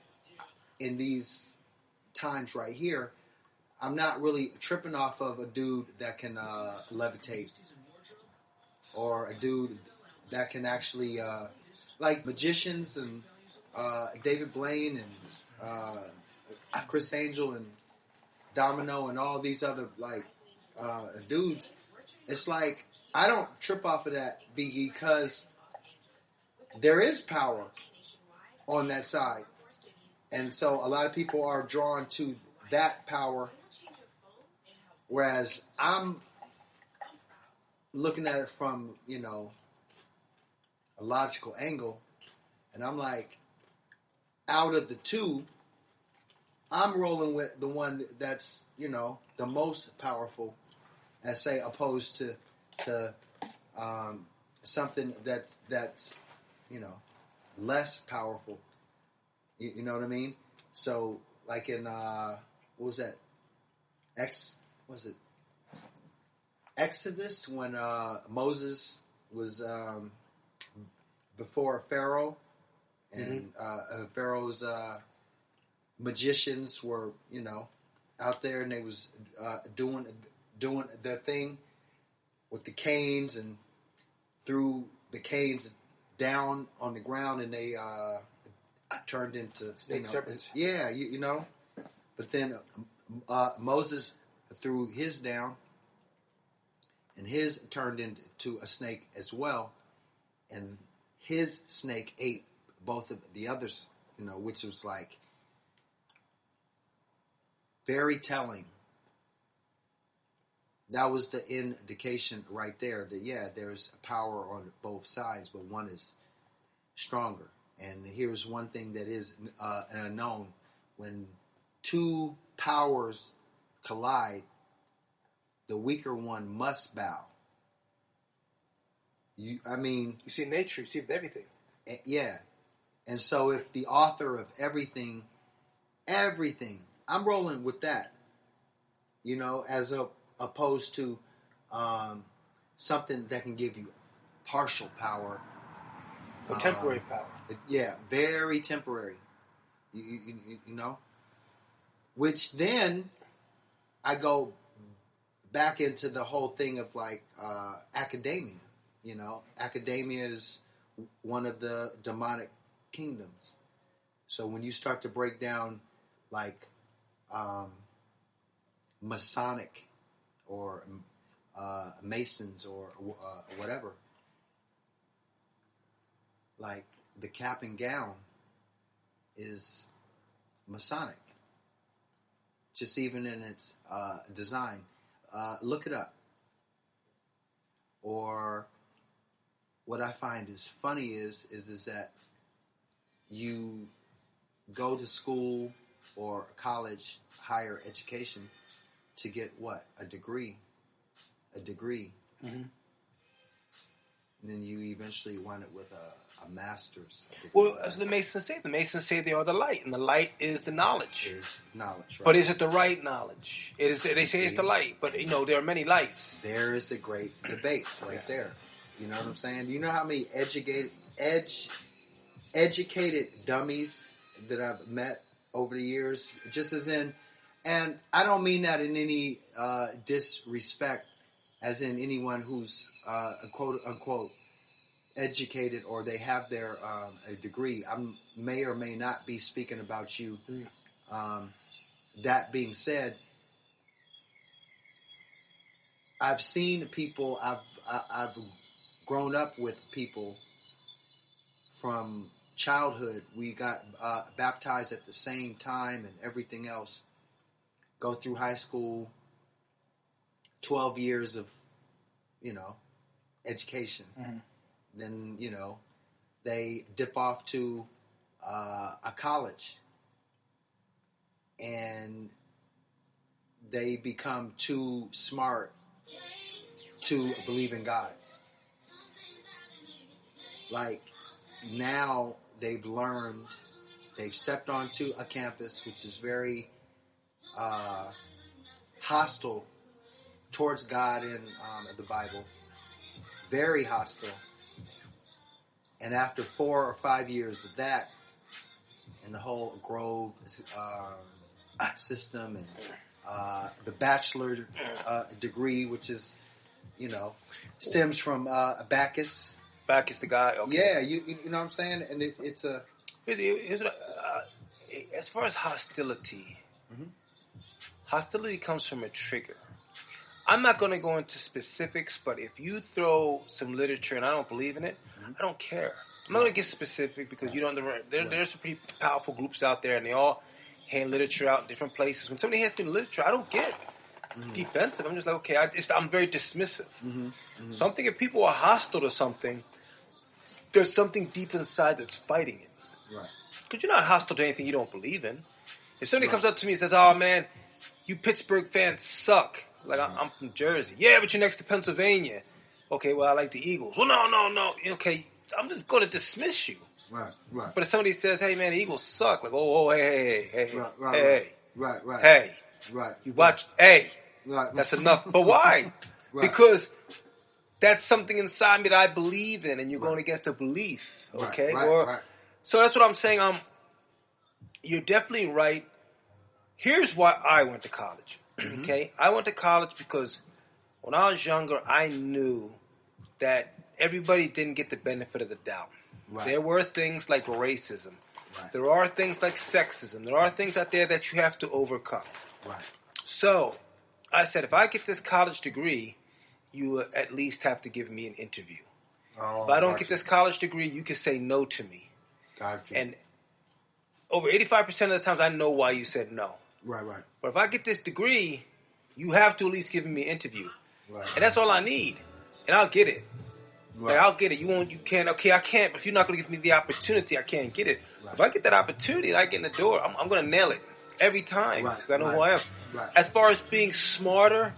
S2: in these times right here, I'm not really tripping off of a dude that can levitate, or a dude that can actually, like magicians and David Blaine and Chris Angel and Domino and all these other dudes. It's like I don't trip off of that because there is power on that side, and so a lot of people are drawn to that power. Whereas I'm looking at it from, a logical angle, and I'm like, out of the two, I'm rolling with the one that's, the most powerful, as say, opposed to something that's less powerful. You know what I mean? So, like in, what was that? Exodus, when Moses was before Pharaoh, and Pharaoh's magicians were, out there, and they was doing their thing with the canes, and threw the canes down on the ground, and they turned into
S1: snake serpents.
S2: Yeah, But then Moses threw his down, and his turned into a snake as well, and his snake ate both of the others, which was like very telling. That was the indication right there that there's power on both sides, but one is stronger. And here's one thing that is an unknown: when two powers collide, the weaker one must bow. You
S1: see nature, you see everything.
S2: Yeah. And so if the author of everything, I'm rolling with that, as opposed to something that can give you partial power.
S1: Or temporary power.
S2: Yeah, very temporary. Which then I go back into the whole thing of academia. Academia is one of the demonic kingdoms. So when you start to break down Masonic or Masons or whatever, like the cap and gown is Masonic. Just even in its design. Look it up. Or what I find is funny is that you go to school or college, higher education, to get what? A degree. Mm-hmm. And then you eventually wind up with a master's.
S1: Well, as the Masons say they are the light, and the light is the knowledge.
S2: Is knowledge, right?
S1: But is it the right knowledge? It is. They say it's the light, but there are many lights.
S2: There is a great debate right there. You know what I'm saying? Do you know how many educated dummies that I've met over the years? Just as in, and I don't mean that in any disrespect, as in anyone who's quote unquote educated or they have their a degree. I may or may not be speaking about you. That being said, I've seen people. I've grown up with people from childhood. We got baptized at the same time and everything else. Go through high school, 12 years of, education. Mm-hmm. Then, they dip off to a college and they become too smart to believe in God. Like, now they've learned, they've stepped onto a campus which is very hostile towards God in the Bible. Very hostile. And after 4 or 5 years of that, and the whole Grove system and the bachelor degree, which is, stems from Bacchus.
S1: Bacchus the guy? Okay.
S2: Yeah, you know what I'm saying? And it's a...
S1: as far as hostility, hostility comes from a trigger. I'm not going to go into specifics, but if you throw some literature and I don't believe in it, I don't care. I'm not going to get specific because you don't. There's some pretty powerful groups out there, and they all hand literature out in different places. When somebody hands me literature, I don't get defensive. I'm just like, okay, I'm very dismissive. So I'm thinking if people are hostile to something, there's something deep inside that's fighting it. Right. Because you're not hostile to anything you don't believe in. If somebody comes up to me and says, "Oh man, you Pittsburgh fans suck," like I'm from Jersey. Yeah, but you're next to Pennsylvania. Okay, well I like the Eagles. Well, no. Okay, I'm just going to dismiss you. Right. But if somebody says, "Hey man, the Eagles suck," like, hey, you watch, that's enough. But why? Because that's something inside me that I believe in, and you're going against a belief. Okay, so that's what I'm saying. You're definitely right. Here's why I went to college. Okay, I went to college because when I was younger, I knew that everybody didn't get the benefit of the doubt. Right. There were things like racism. Right. There are things like sexism. There are things out there that you have to overcome. Right. So I said, if I get this college degree, you at least have to give me an interview. If I don't get this college degree, you can say no to me. Gotcha. And over 85% of the times, I know why you said no. Right. But if I get this degree, you have to at least give me an interview. Right. And that's all I need. And I'll get it. Right. Like, I'll get it. You can't. Okay, I can't. But if you're not going to give me the opportunity, I can't get it. Right. If I get that opportunity and I get in the door, I'm going to nail it every time. Right. Because I know who I am. Right. As far as being smarter,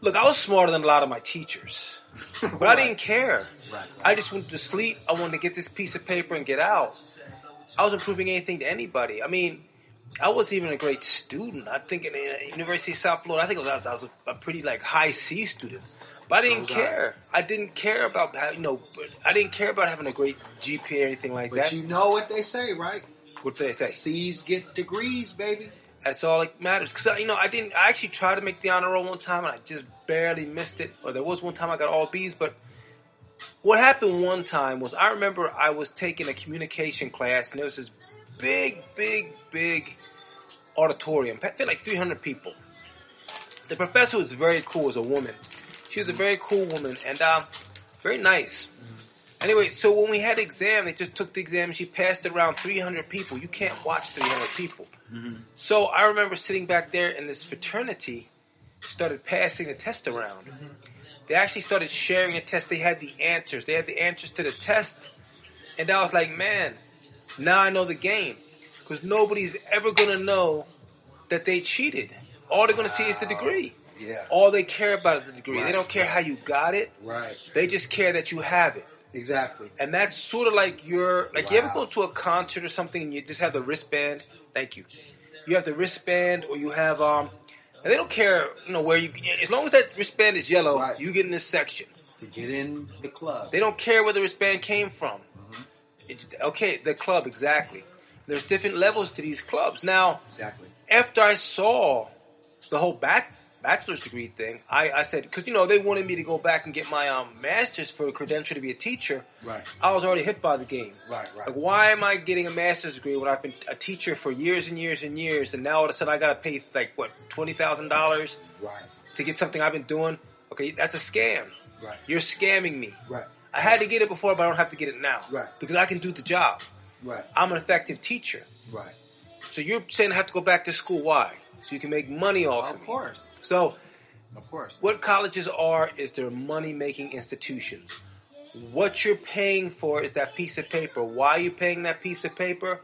S1: look, I was smarter than a lot of my teachers. But I didn't care. Right. I just wanted to sleep. I wanted to get this piece of paper and get out. I wasn't proving anything to anybody. I mean, I wasn't even a great student. I think in the University of South Florida, I think I was a pretty high C student. But I didn't care. I didn't care about I didn't care about having a great GPA or anything like that.
S2: But you know what they say, right?
S1: What do they say?
S2: C's get degrees, baby.
S1: That's all that matters. Because I actually tried to make the honor roll one time and I just barely missed it. Or there was one time I got all B's. But what happened one time was I remember I was taking a communication class and there was this big auditorium. I feel like 300 people. The professor was very cool, was a woman. She was a very cool woman and very nice. Anyway, so when we had the exam, they just took the exam and she passed it around 300 people. You can't watch 300 people. Mm-hmm. So I remember sitting back there and this fraternity started passing the test around. Mm-hmm. They actually started sharing the test. They had the answers. They had the answers to the test. And I was like, man, now I know the game. Because nobody's ever going to know that they cheated. All they're going to see is the degree. Yeah. All they care about is the degree. Right. They don't care how you got it. Right. They just care that you have it. Exactly. And that's sort of like you ever go to a concert or something and you just have the wristband? Thank you. You have the wristband or you have, and they don't care, where you, as long as that wristband is yellow, you get in this section.
S2: To get in the club.
S1: They don't care where the wristband came from. Mm-hmm. The club, exactly. There's different levels to these clubs. Now, after I saw the whole bachelor's degree thing, I said, because, they wanted me to go back and get my master's for a credential to be a teacher.
S2: Right.
S1: I was already hit by the game.
S2: Right.
S1: Like, why am I getting a master's degree when I've been a teacher for years and years and years, and now all of a sudden I got to pay, $20,000 to get something I've been doing? Okay, that's a scam.
S2: Right.
S1: You're scamming me.
S2: Right.
S1: I had to get it before, but I don't have to get it now.
S2: Right.
S1: Because I can do the job.
S2: Right.
S1: I'm an effective teacher.
S2: Right.
S1: So you're saying I have to go back to school. Why? So you can make money off of me.
S2: Of course.
S1: So,
S2: of course.
S1: What colleges are is they're money-making institutions. What you're paying for is that piece of paper. Why are you paying that piece of paper?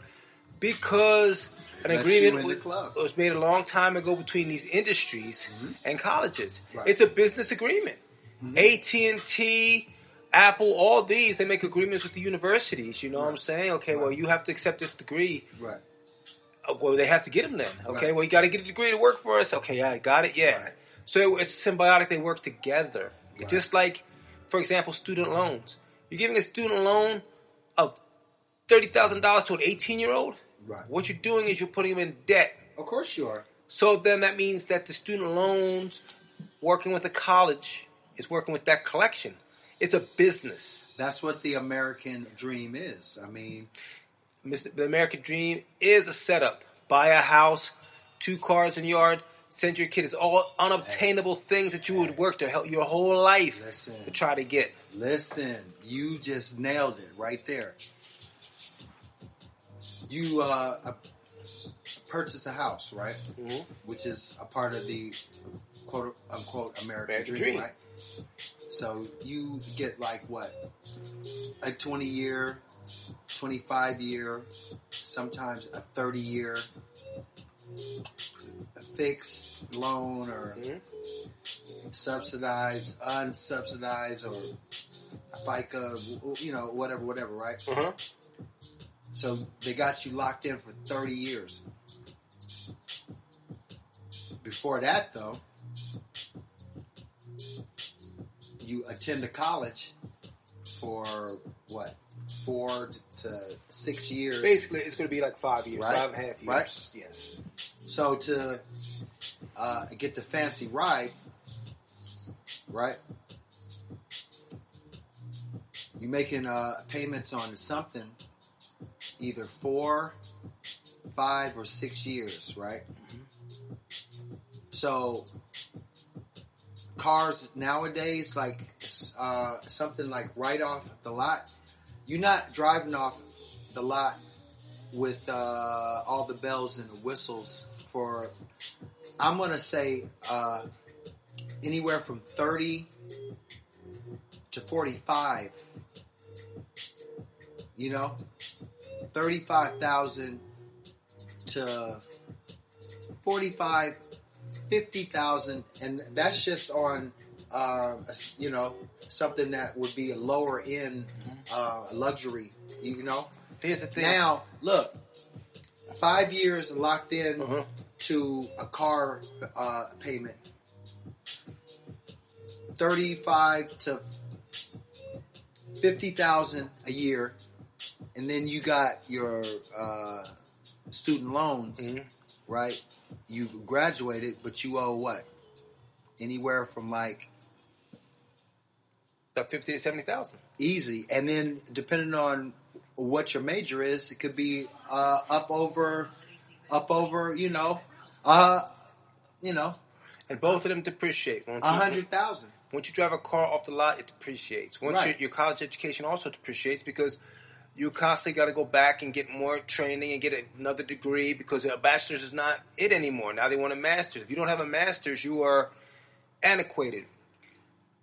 S1: Because an agreement was made a long time ago between these industries and colleges. Right. It's a business agreement. AT&T, Apple, all these, they make agreements with the universities. You know what I'm saying? Okay, well, you have to accept this degree.
S2: Right.
S1: Well, they have to get them then. Okay, well, you got to get a degree to work for us. Okay, I got it, yeah. Right. So it's symbiotic. They work together. Right. Just like, for example, student loans. You're giving a student loan of $30,000 to an 18-year-old.
S2: Right.
S1: What you're doing is you're putting them in debt.
S2: Of course you are.
S1: So then that means that the student loans, working with the college, is working with that collection. It's a business.
S2: That's what the American dream is. I mean,
S1: the American dream is a setup. Buy a house, 2 cars in the yard, send your kid. It's all unobtainable things that you would work to help your whole life to try to get.
S2: Listen, you just nailed it right there. You purchase a house, right? Mm-hmm. Which is a part of the quote-unquote American dream, right? So you get like what? A 20-year, 25-year, sometimes a 30-year fixed loan or subsidized, unsubsidized, or a FICA, whatever, right? Uh-huh. So they got you locked in for 30 years. Before that, though, you attend a college for what? 4 to 6 years.
S1: Basically, it's going to be like 5 years,
S2: right?
S1: 5.5 years.
S2: Right?
S1: Yes.
S2: So to get the fancy ride, right? You're making payments on something either 4, 5, or 6 years, right? Mm-hmm. So cars nowadays, like something like right off the lot, you're not driving off the lot with all the bells and the whistles for, I'm going to say, anywhere from 30 to 45, 35,000 to 45, 50,000, and that's just on, something that would be a lower end luxury,
S1: Here's the thing.
S2: Now, look, 5 years locked in to a car payment, 35 to 50,000 a year, and then you got your student loans, right? You graduated, but you owe what? Anywhere from like
S1: about 50 to 70,000.
S2: Easy, and then depending on what your major is, it could be up over,
S1: and both of them depreciate.
S2: 100,000.
S1: Once you drive a car off the lot, it depreciates. Once your college education also depreciates because you constantly got to go back and get more training and get another degree because a bachelor's is not it anymore. Now they want a master's. If you don't have a master's, you are antiquated.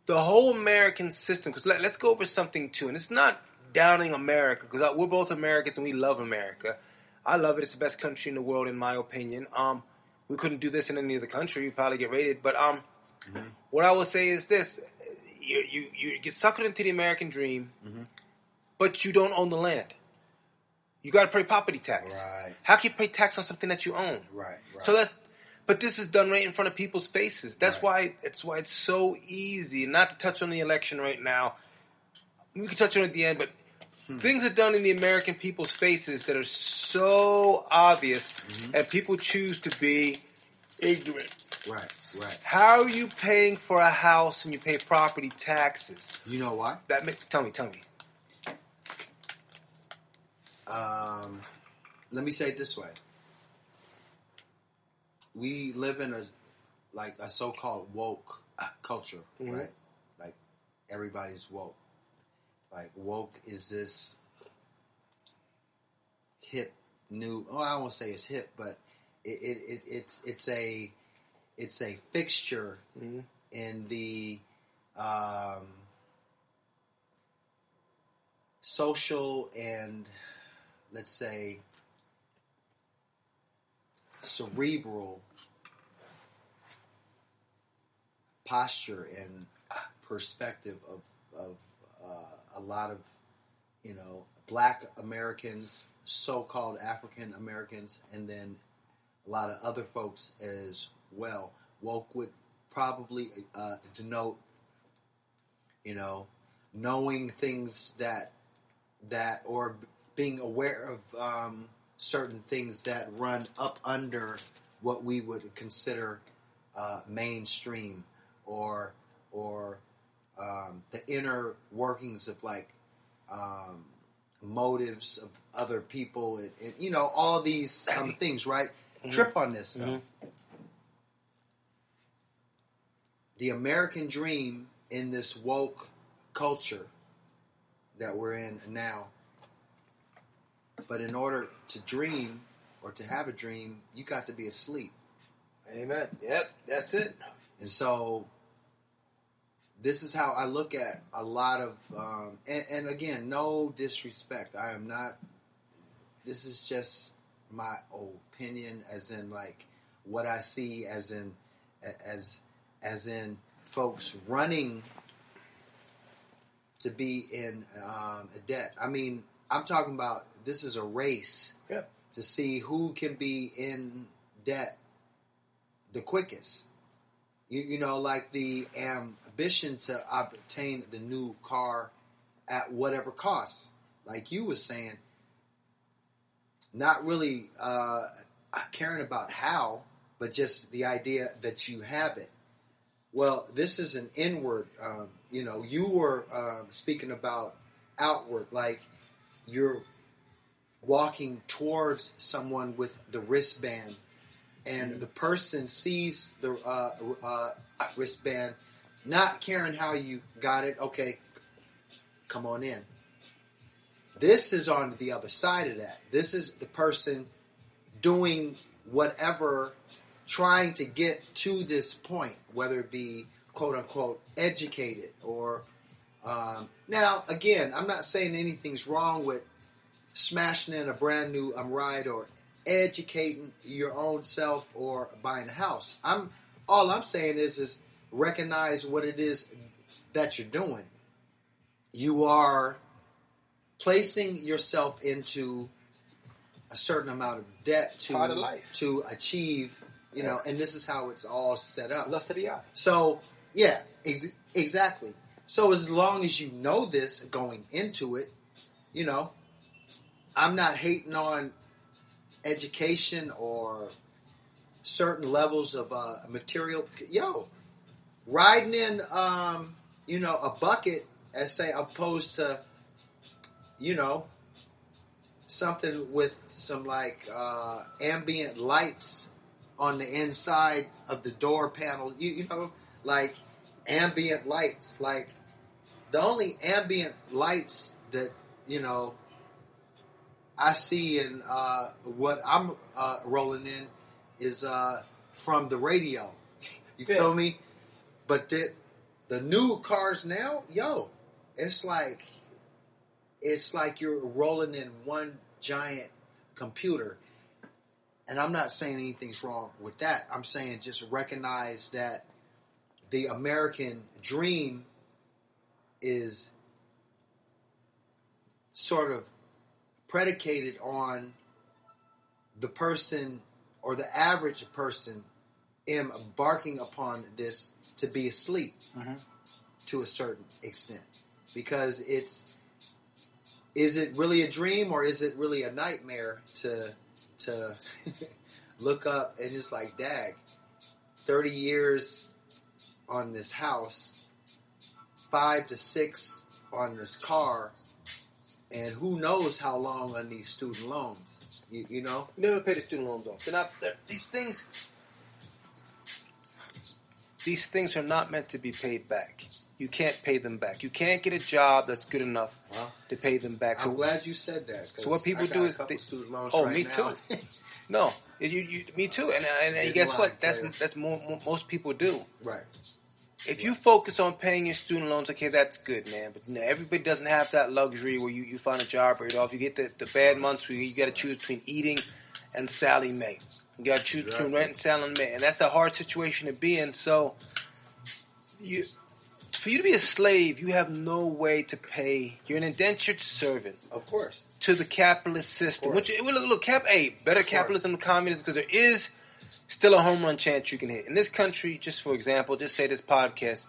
S1: The whole American system, because let's go over something too, and it's not downing America, because we're both Americans and we love America. I love it. It's the best country in the world, in my opinion. We couldn't do this in any other country. We'd probably get raided. But what I will say is this. You get suckered into the American dream, but you don't own the land. You got to pay property tax.
S2: Right.
S1: How can you pay tax on something that you own?
S2: Right.
S1: So but this is done right in front of people's faces. That's why it's so easy. Not to touch on the election right now. We can touch on it at the end, but things are done in the American people's faces that are so obvious, and people choose to be ignorant.
S2: Right.
S1: How are you paying for a house and you pay property taxes?
S2: You know why?
S1: Tell me.
S2: Let me say it this way. We live in a so-called woke culture, right? Like everybody's woke. Like woke is this hip new. Oh, I won't say it's hip, but it's a fixture in the social and, let's say, cerebral posture and perspective of a lot of, Black Americans, so-called African Americans, and then a lot of other folks as well. Woke would probably denote, knowing things that or being aware of certain things that run up under what we would consider mainstream or the inner workings of motives of other people and all these things, right? Trip on this though. The American dream in this woke culture that we're in now. But in order to dream or to have a dream, you got to be asleep.
S1: Amen. Yep, that's it.
S2: And so this is how I look at a lot of, and again, no disrespect. I am not, this is just my opinion as in what I see as in folks running to be in debt. I mean, I'm talking about this is a race to see who can be in debt the quickest. Like the ambition to obtain the new car at whatever cost. Like you were saying, not really caring about how, but just the idea that you have it. Well, this is an inward, you were speaking about outward, like you're walking towards someone with the wristband and the person sees the wristband, not caring how you got it. Okay, come on in. This is on the other side of that. This is the person doing whatever, trying to get to this point, whether it be quote-unquote educated or... now, again, I'm not saying anything's wrong with smashing in a brand new ride or educating your own self or buying a house. All I'm saying is recognize what it is that you're doing. You are placing yourself into a certain amount of debt to achieve, and this is how it's all set up.
S1: Lust of the eye.
S2: So, yeah, exactly. So as long as you know this going into it, I'm not hating on education or certain levels of material. Riding in, a bucket, opposed to, something with some ambient lights on the inside of the door panel, ambient lights. Like the only ambient lights that, I see in what I'm rolling in is from the radio. You feel me? But the new cars now, it's like you're rolling in one giant computer. And I'm not saying anything's wrong with that. I'm saying just recognize that the American dream is sort of predicated on the person or the average person embarking upon this to be asleep to a certain extent. Because is it really a dream or is it really a nightmare to look up and it's like, dag, 30 years on this house, 5 to 6 on this car, and who knows how long on these student loans. You know?
S1: You never pay the student loans off. These things are not meant to be paid back. You can't pay them back. You can't get a job that's good enough to pay them back.
S2: I'm glad you said that.
S1: So what people do is
S2: student loans
S1: me
S2: now.
S1: too. No, me too. And guess what? That's most people do.
S2: Right.
S1: If you focus on paying your student loans, okay, that's good, man. But everybody doesn't have that luxury where you find a job right off. You get the bad months where you got to choose between eating and Sally Mae. You got to choose between rent and Sally Mae, and that's a hard situation to be in. So for you to be a slave, you have no way to pay. You're an indentured servant.
S2: Of course.
S1: To the capitalist system. Which, better capitalism than communism, because there is still a home run chance you can hit. In this country, just for example, just say this podcast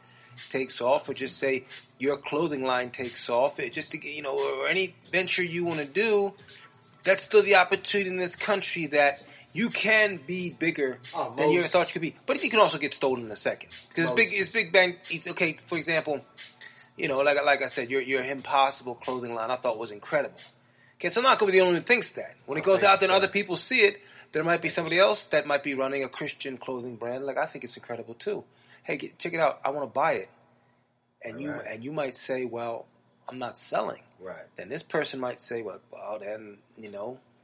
S1: takes off, or just say your clothing line takes off, or any venture you want to do, that's still the opportunity in this country that you can be bigger than you ever thought you could be. But you can also get stolen in a second. Because it's big bang. Okay, for example, like I said, your Impossible clothing line I thought was incredible. Okay, so I'm not going to be the only one who thinks that. When it goes out there and other people see it, there might be somebody else that might be running a Christian clothing brand. Like, I think it's incredible too. Hey, check it out. I want to buy it. And you might say, well, I'm not selling.
S2: Right.
S1: Then this person might say, well, then,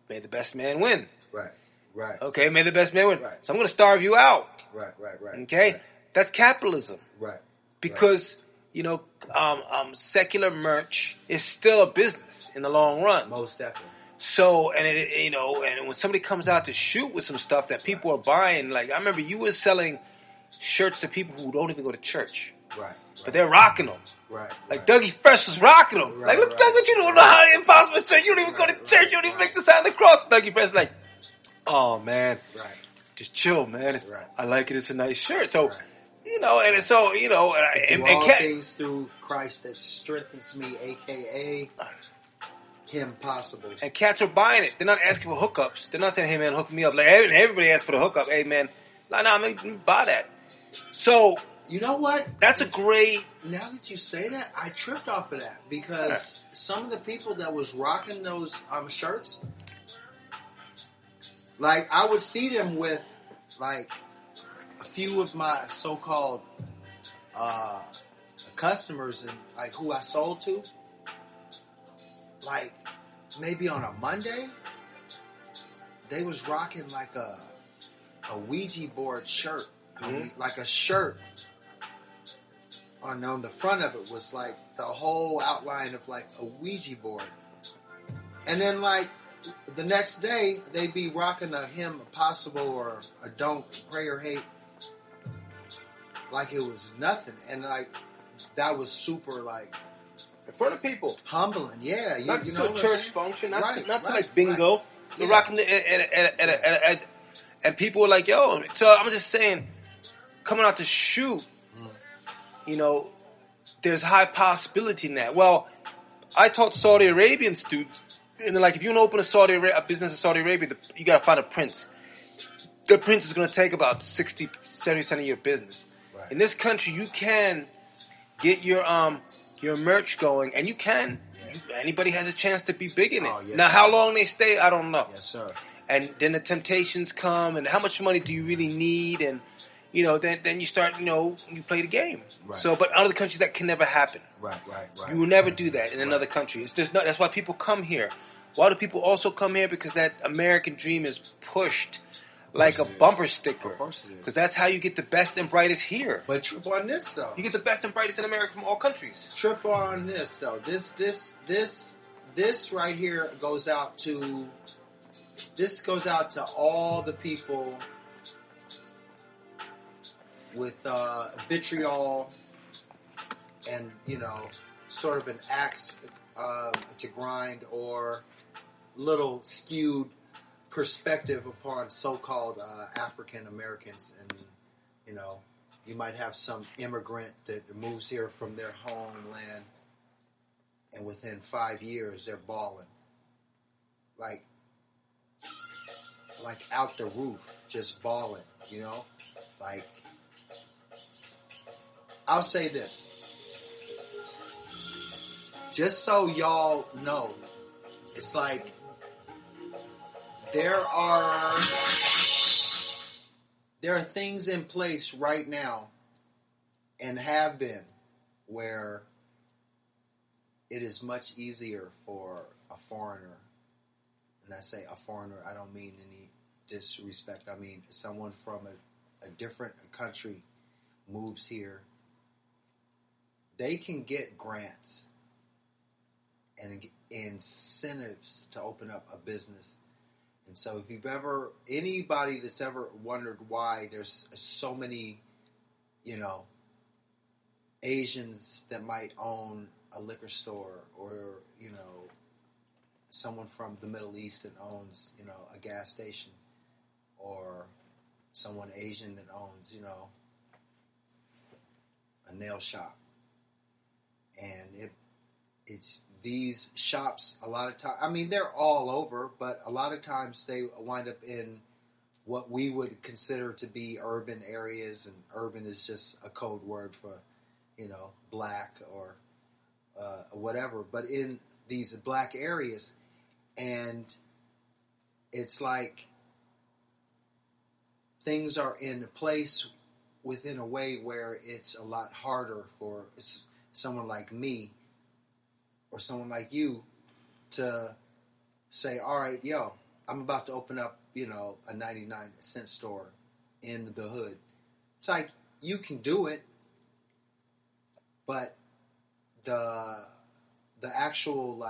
S1: may the best man win.
S2: Right. Right.
S1: Okay, may the best man win.
S2: Right.
S1: So I'm going to starve you out.
S2: Right.
S1: Okay?
S2: Right.
S1: That's capitalism.
S2: Right.
S1: Because, secular merch is still a business in the long run.
S2: Most definitely.
S1: So, and when somebody comes out to shoot with some stuff that people are buying, like, I remember you were selling shirts to people who don't even go to church.
S2: Right.
S1: But they're rocking them.
S2: Right.
S1: Like Dougie Fresh was rocking them.
S2: Right,
S1: Look what you don't know how impossible shirt. You don't even go to church. You don't even make the sign of the cross. Dougie Fresh like, oh man.
S2: Right.
S1: Just chill, man. I like it. It's a nice shirt. So,
S2: right.
S1: And so, and
S2: all things through Christ that strengthens me, a.k.a. Him possible.
S1: And cats are buying it. They're not asking for hookups. They're not saying, hey man, hook me up. Like, everybody asks for the hookup. Hey man, let me buy that. So,
S2: you know what?
S1: That's a great...
S2: Now that you say that, I tripped off of that. Because some of the people that was rocking those shirts, like, I would see them with, like, a few of my so-called customers and, like, who I sold to. Like, maybe on a Monday, they was rocking, like, a Ouija board shirt.
S1: Mm-hmm.
S2: Like a shirt. On the front of it was like the whole outline of like a Ouija board. And then like the next day they'd be rocking a Him Possible or a Don't Pray or Hate like it was nothing. And like that was super like
S1: in front of people.
S2: Humbling, yeah.
S1: Not
S2: you
S1: to
S2: know
S1: a church function, not
S2: right,
S1: to like bingo.
S2: Right.
S1: They're rocking it and people were like, yo, so I'm just saying, coming out to shoot, there's high possibility in that. Well, I taught Saudi Arabian students, and they're like, if you want to open a business in Saudi Arabia, you got to find a prince. The prince is going to take about 60-70% of your business. Right. In this country, you can get your merch going, and you can. Yeah. Anybody has a chance to be big in it.
S2: Yes,
S1: now,
S2: sir.
S1: how long they stay, I don't know.
S2: Yes, sir.
S1: And then the temptations come, and how much money do you really need, and then you start, you play the game.
S2: Right.
S1: So, but other countries that can never happen.
S2: Right.
S1: You will never do that in another country. It's just not. That's why people come here. Why do people also come here? Because that American dream is pushed like a bumper sticker.
S2: Of course it is.
S1: Because that's how you get the best and brightest here.
S2: But trip on this though.
S1: You get the best and brightest in America from all countries.
S2: Trip on this though. This right here goes out to. This goes out to all the people with vitriol and, sort of an axe to grind or little skewed perspective upon so-called African Americans. And, you might have some immigrant that moves here from their homeland and within 5 years they're balling. Like out the roof, just balling, like I'll say this. Just so y'all know, it's like there are things in place right now and have been where it is much easier for a foreigner, and I say a foreigner, I don't mean any disrespect. I mean someone from a different country moves here. They can get grants and incentives to open up a business. And so if you've ever, anybody that's ever wondered why there's so many, Asians that might own a liquor store, or, someone from the Middle East that owns, a gas station, or someone Asian that owns, a nail shop. And it's these shops, a lot of times, I mean, they're all over, but a lot of times they wind up in what we would consider to be urban areas, and urban is just a code word for, black or whatever, but in these black areas, and it's like things are in place within a way where it's a lot harder for someone like me or someone like you to say, all right, I'm about to open up, a 99-cent store in the hood. It's like, you can do it, but the actual,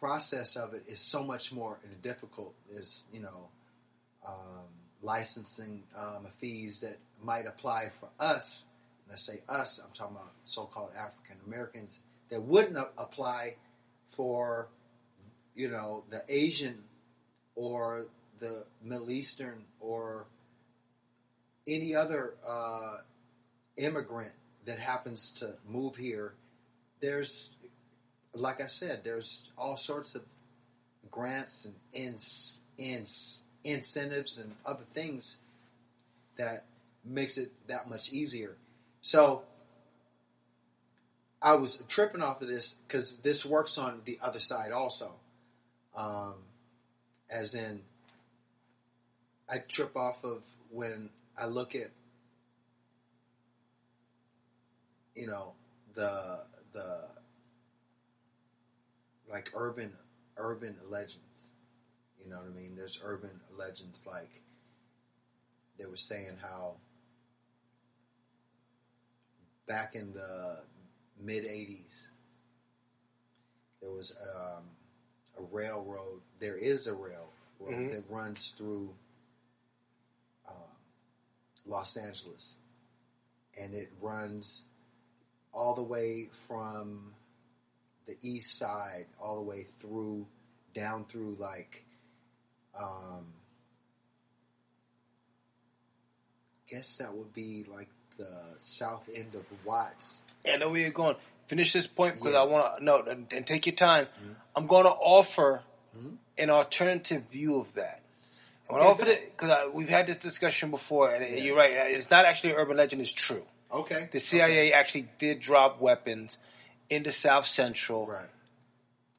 S2: process of it is so much more difficult. Is, licensing fees that might apply for us. When I say us, I'm talking about so-called African Americans that wouldn't apply for, the Asian or the Middle Eastern or any other immigrant that happens to move here. There's, like I said, there's all sorts of grants and incentives and other things that makes it that much easier. So I was tripping off of this because this works on the other side also. As in, I trip off of when I look at, the like urban legends. You know what I mean? There's urban legends, like they were saying how back in the mid-'80s there was a railroad. There is a railroad that runs through Los Angeles, and it runs all the way from the east side all the way through, down through guess that would be like the south end of Watts.
S1: Yeah, I know where you're going. Finish this point because I want to know, and take your time. Mm-hmm. I'm going to offer an alternative view of that. I want to offer it because we've had this discussion before, and you're right. It's not actually an urban legend. It's true.
S2: Okay.
S1: The CIA actually did drop weapons into South Central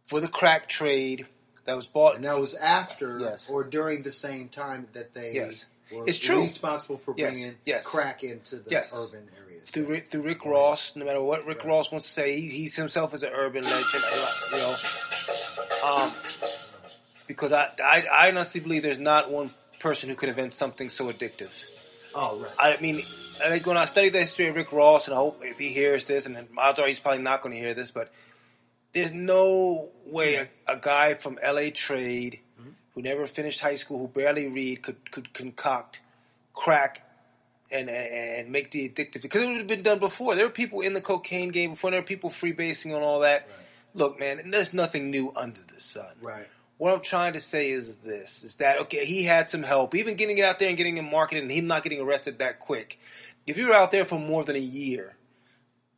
S1: for the crack trade that was bought.
S2: And that was after or during the same time that they were responsible for bringing crack into the urban areas.
S1: Through Rick Ross, no matter what Rick Ross wants to say, he's himself as an urban legend. Because I honestly believe there's not one person who could invent something so addictive.
S2: Oh, right.
S1: I mean, when I study the history of Rick Ross, and I hope if he hears this, and odds are he's probably not going to hear this, but there's no way a guy from L.A. trade who never finished high school, who barely read, could concoct crack and make the addictive. Because it would have been done before. There were people in the cocaine game before. There were people freebasing on all that. Right. Look, man, there's nothing new under the sun.
S2: Right.
S1: What I'm trying to say is this, is that, okay, he had some help. Even getting it out there and getting it marketed and him not getting arrested that quick. If you're out there for more than a year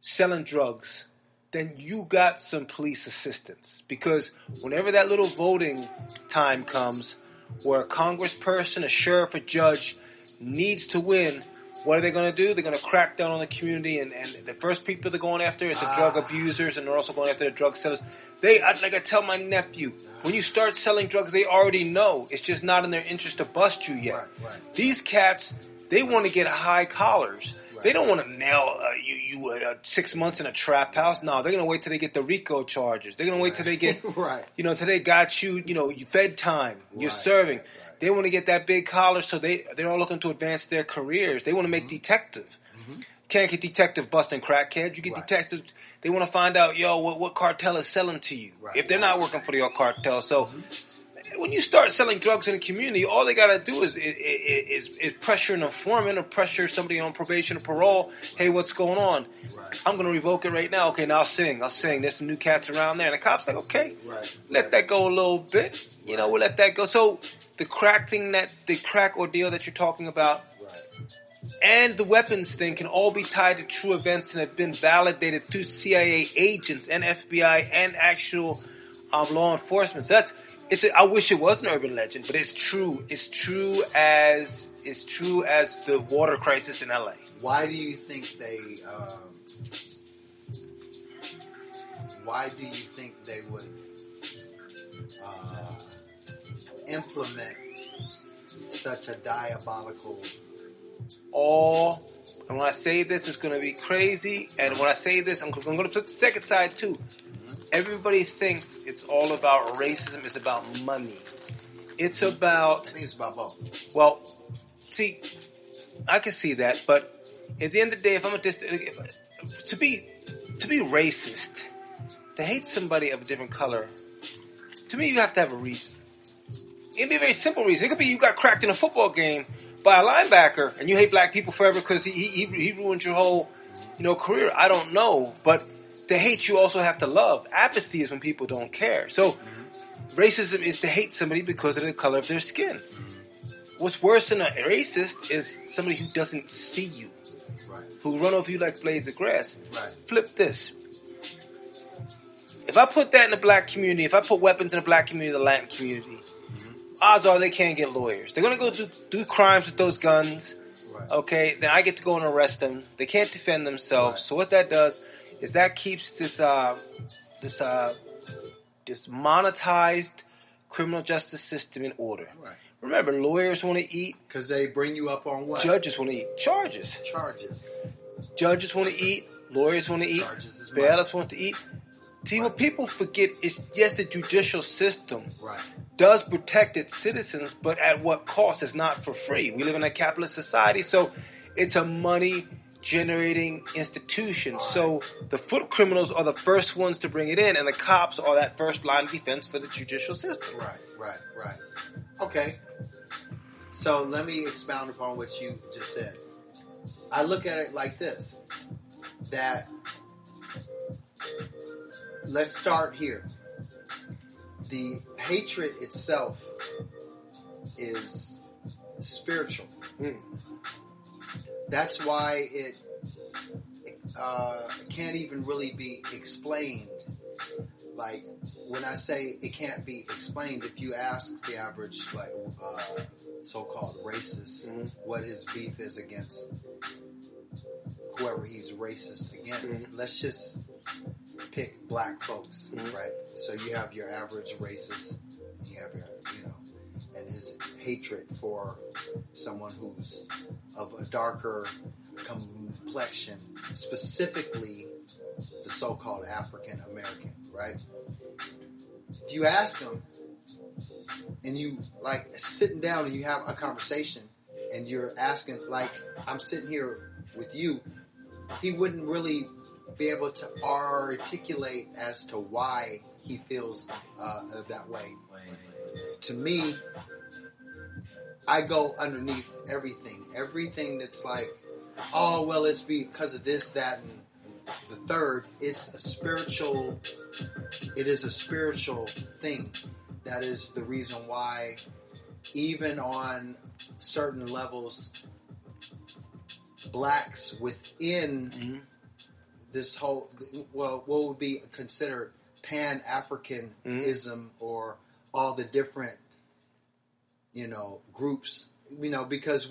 S1: selling drugs, then you got some police assistance. Because whenever that little voting time comes where a congressperson, a sheriff, a judge needs to win, What are they going to do? They're going to crack down on the community, and the first people they're going after is the drug abusers, and they're also going after the drug sellers. Like I tell my nephew, when you start selling drugs, they already know. It's just not in their interest to bust you yet.
S2: Right.
S1: These cats, they want to get high collars. Right. They don't want to nail you 6 months in a trap house. No, they're going to wait till they get the RICO charges. They're going to wait till they get, till they got you, you fed time. You're serving. Right. They want to get that big collar, so they're all looking to advance their careers. They want to make detective. Mm-hmm. Can't get detective busting crackheads. You get detectives. They want to find out, what cartel is selling to you. Right. If they're not working for the cartel. So when you start selling drugs in the community, all they got to do is pressure an informant or pressure somebody on probation or parole. Hey, what's going on? Right. I'm going to revoke it right now. Okay, now I'll sing. There's some new cats around there. And the cop's like, okay, let that go a little bit. We'll let that go. So the crack ordeal that you're talking about, and the weapons thing can all be tied to true events and have been validated through CIA agents and FBI and actual law enforcement. So I wish it was an urban legend, but it's true. It's true as the water crisis in LA.
S2: Why do you think they would implement such a diabolical?
S1: And when I say this, it's going to be crazy. And when I say this, I'm going to put the second side too. Everybody thinks it's all about racism. It's about money. It's about.
S2: I think it's about both.
S1: Well, see, I can see that, but at the end of the day, to be racist, to hate somebody of a different color, to me, you have to have a reason. It'd be a very simple reason. It could be you got cracked in a football game by a linebacker, and you hate black people forever because he ruined your whole, career. I don't know, but to hate you also have to love. Apathy is when people don't care. So racism is to hate somebody because of the color of their skin. What's worse than a racist is somebody who doesn't see you, who run over you like blades of grass. Flip this. If I put that in the black community, if I put weapons in the black community, the Latin community, odds are they can't get lawyers. They're going to go do crimes with those guns. Okay, then I get to go and arrest them. They can't defend themselves. So what that does is that keeps this monetized criminal justice system in order. Remember, lawyers want to eat.
S2: Because they bring you up on what?
S1: Judges want to eat. Charges. Judges want to eat. Lawyers want to eat. Bailiffs want to eat. See, what people forget is, yes, the judicial system does protect its citizens, but at what cost? It's not for free. We live in a capitalist society, so it's a money-generating institution. So the foot criminals are the first ones to bring it in, and the cops are that first line of defense for the judicial system.
S2: Right. Okay. So let me expound upon what you just said. I look at it like this, that let's start here. The hatred itself is spiritual. That's why it can't even really be explained. Like, when I say it can't be explained, if you ask the average, so-called racist, what his beef is against whoever he's racist against, let's just pick black folks, right? So you have your average racist, you have your, and his hatred for someone who's of a darker complexion, specifically the so-called African American, right? If you ask him, and you sitting down and you have a conversation, and you're asking, like I'm sitting here with you, he wouldn't really be able to articulate as to why he feels that way. To me, I go underneath everything that's like, oh, well, it's because of this, that, and the third. It is a spiritual thing. That is the reason why, even on certain levels, blacks within this whole, what would be considered Pan-Africanism, or all the different, groups, because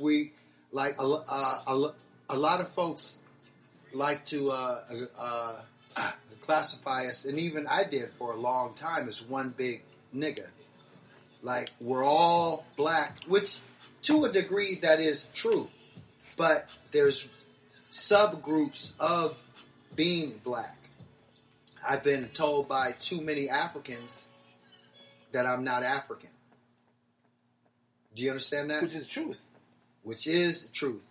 S2: like a lot of folks like to classify us, and even I did for a long time, as one big nigga. Like, we're all black, which to a degree that is true, but there's subgroups of being black. I've been told by too many Africans that I'm not African. Do you understand that?
S1: Which is truth.
S2: Which is truth,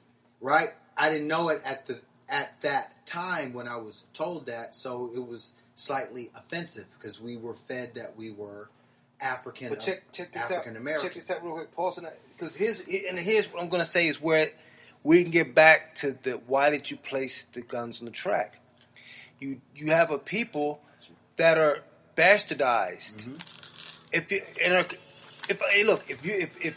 S2: right? I didn't know it at that time when I was told that, so it was slightly offensive because we were fed that we were African American.
S1: Check this out real quick. Pause on that, because here's what I'm going to say is where we can get back to the why did you place the guns on the track? You have a people that are bastardized. Mm-hmm. If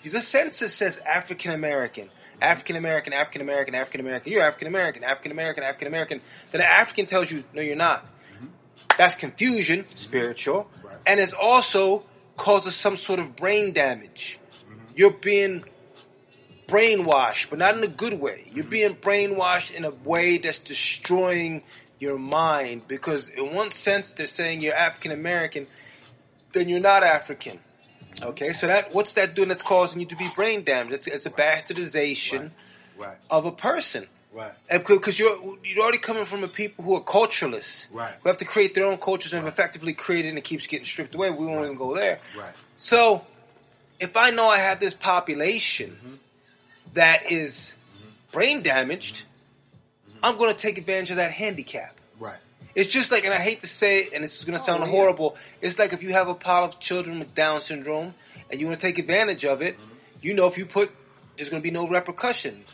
S1: the census says African American, you're African American, then an African tells you no, you're not. Mm-hmm. That's confusion, spiritual, right. And it also causes some sort of brain damage. Mm-hmm. You're being brainwashed, but not in a good way. You're being brainwashed in a way that's destroying your mind, because in one sense they're saying you're African American, then you're not African. Okay, so what's that doing? That's causing you to be brain damaged. It's a bastardization of a person. Right. Because you're already coming from a people who are culturalists. Right. Who have to create their own cultures and have effectively created, and it keeps getting stripped away. We won't even go there. Right. So, if I know I have this population that is brain damaged, I'm going to take advantage of that handicap. Right. It's just like, and I hate to say it, and this is going to sound horrible, it's like if you have a pile of children with Down syndrome, and you want to take advantage of it, you know if you there's going to be no repercussion.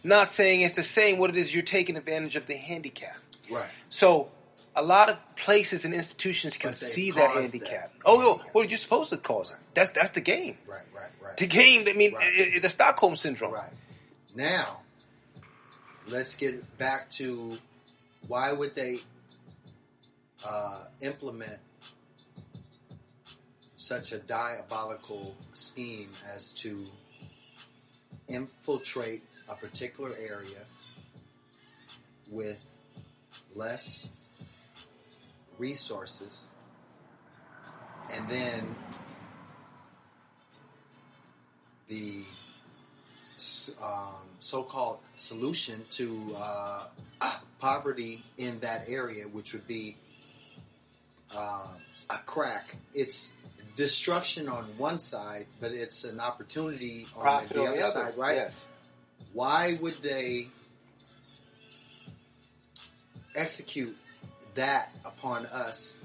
S1: Not saying it's the same what it is, you're taking advantage of the handicap. Right. So, a lot of places and institutions can see that handicap. Well, you're supposed to cause it. That's the game. Right. The game, the Stockholm Syndrome. Right.
S2: Now, let's get back to why would they implement such a diabolical scheme as to infiltrate a particular area with less resources, and then the so-called solution to poverty in that area, which would be a crack. It's destruction on one side, but it's an opportunity on the other side, right? Yes. Why would they execute that upon us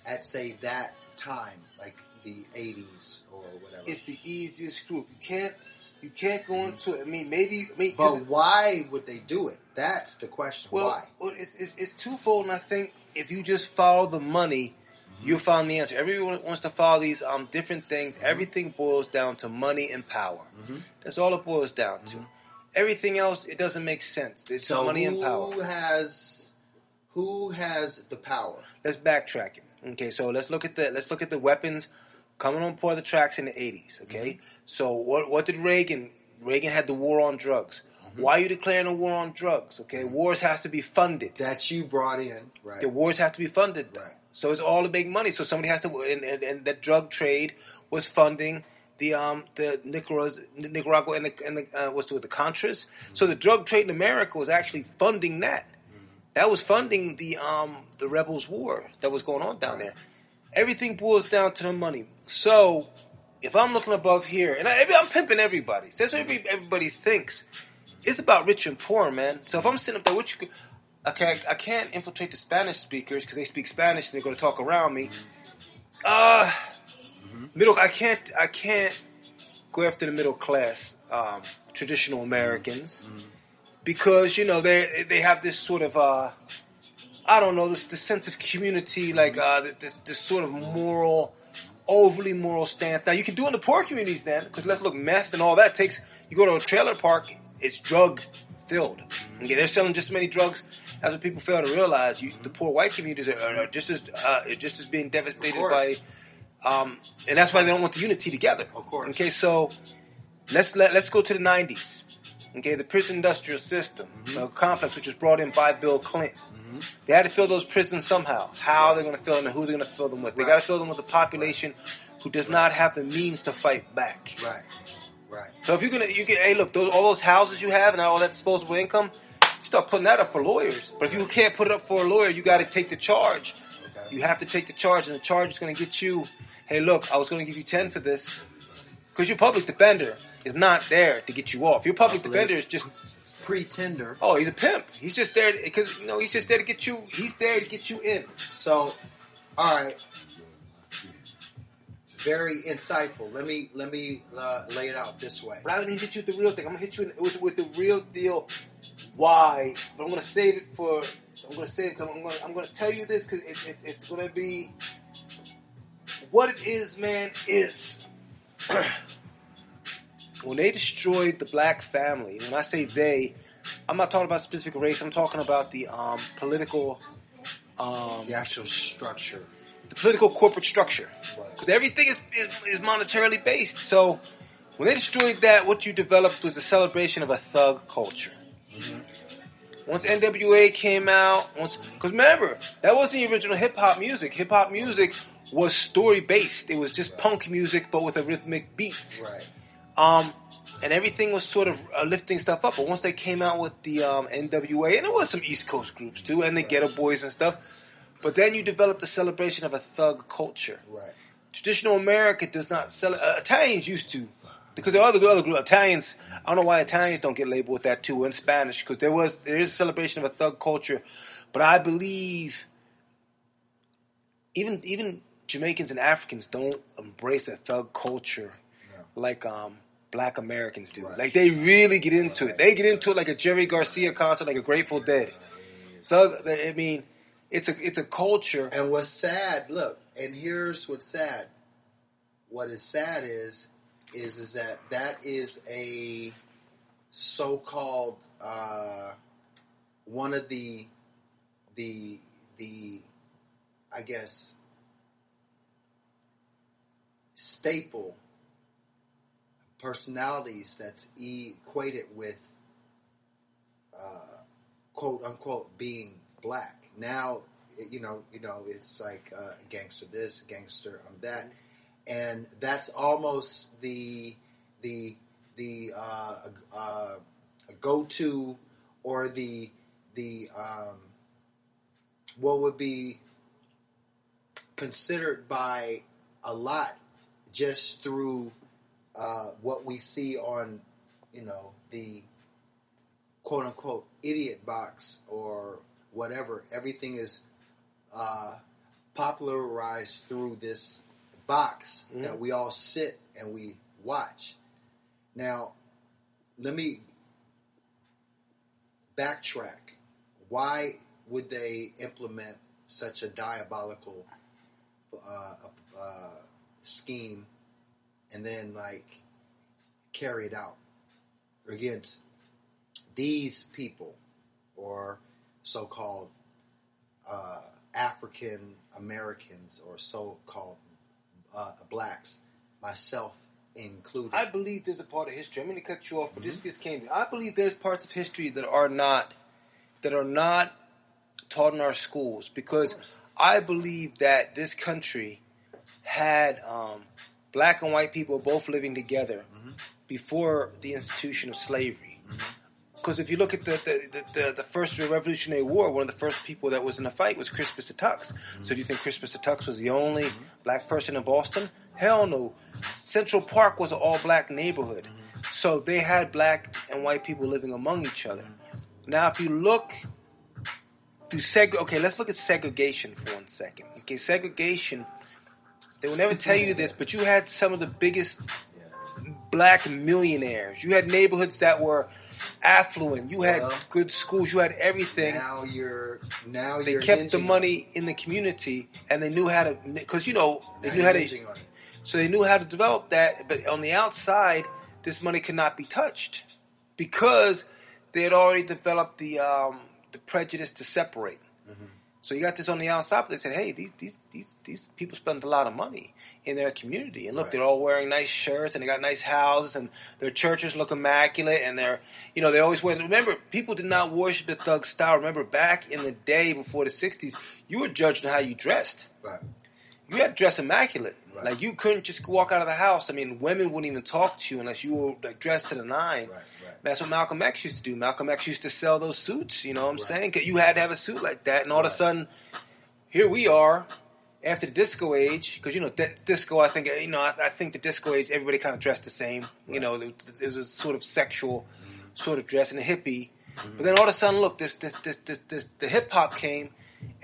S2: at, say, that time, like the 80s or whatever?
S1: It's the easiest group. You can't go into it.
S2: But why would they do it? That's the question. Why?
S1: Well, it's twofold, and I think if you just follow the money, you'll find the answer. Everyone wants to follow these different things. Everything boils down to money and power. That's all it boils down to. Everything else, it doesn't make sense. It's money and power.
S2: Who has the power?
S1: Let's backtrack it. Okay, so let's look at the weapons coming on board the tracks in the 80s. Okay, so what did Reagan? Reagan had the war on drugs. Why are you declaring a war on drugs? Okay, wars have to be funded.
S2: That you brought in, right?
S1: The wars have to be funded, right? So it's all to make money. So somebody has to, and that drug trade was funding the Nicaragua and the Contras. So the drug trade in America was actually funding that. That was funding the rebels' war that was going on down there. Everything boils down to the money. So if I'm looking above here, and I'm pimping everybody. So that's what everybody thinks. It's about rich and poor, man. So if I'm sitting up there, I can't infiltrate the Spanish speakers because they speak Spanish and they're going to talk around me. I can't go after the middle class, traditional Americans, because they have this sort of this sense of community, like this sort of overly moral stance. Now you can do it in the poor communities then, because let's look, meth and all that takes. You go to a trailer park, it's drug filled. Okay, they're selling just as many drugs. That's what people fail to realize. The poor white communities are just as being devastated by, and that's why they don't want the unity together.
S2: Of course.
S1: Okay, so Let's go to the 90s. Okay, the prison industrial system, complex, which was brought in by Bill Clinton. They had to fill those prisons somehow. How they're going to fill them and who they're going to fill them with. They got to fill them with a population who does not have the means to fight back.
S2: Right.
S1: So if hey, look, all those houses you have and all that disposable income, you start putting that up for lawyers. But if you can't put it up for a lawyer, you got to take the charge. Okay. You have to take the charge, and the charge is going to get you. Hey, look, I was going to give you 10 for this, because your public defender is not there to get you off. Your public defender is just
S2: pretender.
S1: Oh, he's a pimp. He's just there because he's just there to get you. He's there to get you in.
S2: So, all right. Very insightful. Let me lay it out this way.
S1: But I'm gonna hit you with the real thing. I'm gonna hit you with the real deal. Why? But I'm gonna save it for. I'm gonna tell you this because it's gonna be what it is. Man, is when they destroyed the black family. When I say they, I'm not talking about specific race. I'm talking about the political,
S2: the actual structure.
S1: The political corporate structure, because everything is monetarily based. So when they destroyed that, what you developed was a celebration of a thug culture. Once NWA came out, because remember, that wasn't the original hip hop music. Hip hop music was story based. It was just punk music, but with a rhythmic beat.
S2: Right.
S1: And everything was sort of lifting stuff up. But once they came out with the NWA, and there was some East Coast groups too, and the Ghetto Boys and stuff. But then you develop the celebration of a thug culture.
S2: Right.
S1: Traditional America does not Italians used to, because there are other groups. Italians, I don't know why Italians don't get labeled with that too in Spanish, because there is a celebration of a thug culture. But I believe even Jamaicans and Africans don't embrace the thug culture like Black Americans do. Right. Like they really get into it. They get into it like a Jerry Garcia concert, like a Grateful Dead. So I mean. It's a culture.
S2: And what's sad, look, and here's what's sad. What is sad is that is a so-called one of the I guess staple personalities that's equated with quote unquote being black. Now, it's like gangster this, gangster that, and that's almost the go-to or the what would be considered by a lot just through what we see on the quote unquote idiot box or whatever. Everything is popularized through this box that we all sit and we watch. Now, let me backtrack. Why would they implement such a diabolical scheme and then carry it out against these people or so-called African Americans or so-called blacks, myself included?
S1: I believe there's a part of history. I'm going to cut you off, but this came. I believe there's parts of history that are not taught in our schools, because I believe that this country had black and white people both living together before the institution of slavery. Because if you look at the first Revolutionary War, one of the first people that was in the fight was Crispus Attucks. So do you think Crispus Attucks was the only black person in Boston? Hell no. Central Park was an all-black neighborhood. So they had black and white people living among each other. Now, if you look through let's look at segregation for 1 second. Okay, segregation, they will never tell you this, but you had some of the biggest black millionaires. You had neighborhoods that were affluent. You had good schools. You had everything. They kept the money in the community, and they knew how to, because they knew how to. So they knew how to develop that. But on the outside, this money could not be touched because they had already developed the prejudice to separate. So you got this on the outside, but they said, hey, these people spend a lot of money in their community. And look, they're all wearing nice shirts, and they got nice houses, and their churches look immaculate, and they always wear. Remember, people did not worship the thug style. Remember, back in the day before the 60s, you were judged on how you dressed.
S2: Right.
S1: You had to dress immaculate.
S2: Right.
S1: Like, you couldn't just walk out of the house. I mean, women wouldn't even talk to you unless you were like dressed to the nine.
S2: Right.
S1: That's what Malcolm X used to do. Malcolm X used to sell those suits, you know what I'm saying? 'Cause you had to have a suit like that. And all of a sudden, here we are after the disco age. Because, disco, I think, I think the disco age, everybody kind of dressed the same. Right. It was sort of sexual sort of dress and a hippie. Mm-hmm. But then all of a sudden, look, the hip-hop came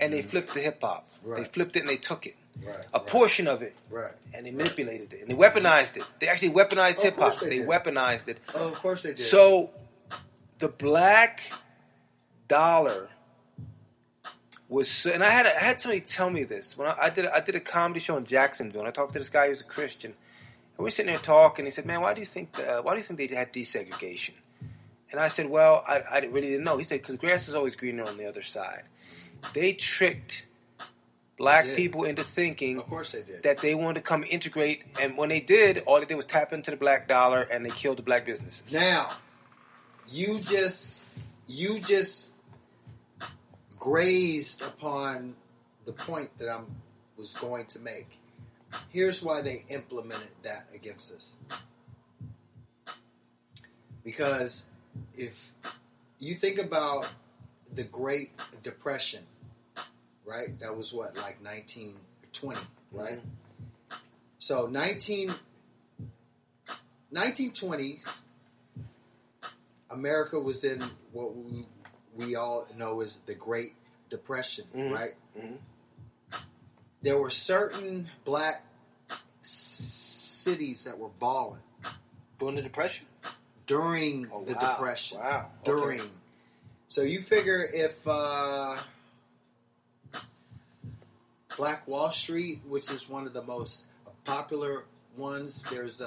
S1: and they flipped the hip-hop. Right. They flipped it and they took it.
S2: Right,
S1: a portion of it, and they manipulated it, and they weaponized it. They actually weaponized hip hop. They weaponized it.
S2: Oh, of course they did.
S1: So the black dollar was, and I had somebody tell me this when I did a comedy show in Jacksonville, and I talked to this guy who's a Christian, and we were sitting there talking. He said, "Man, why do you think they had desegregation?" And I said, "Well, I really didn't know." He said, "Because grass is always greener on the other side." They tricked black people into thinking
S2: of course they did.
S1: That they wanted to come integrate, and when they did, all they did was tap into the black dollar, and they killed the black businesses.
S2: Now, you just grazed upon the point that I was going to make. Here's why they implemented that against us. Because if you think about the Great Depression, right? That was what, like 1920, right? Mm-hmm. So 1920s, America was in what we all know as the Great Depression, right? Mm-hmm. There were certain black cities that were balling.
S1: During the Depression?
S2: During the Depression.
S1: Wow.
S2: During. Okay. So you figure if Black Wall Street, which is one of the most popular ones, there's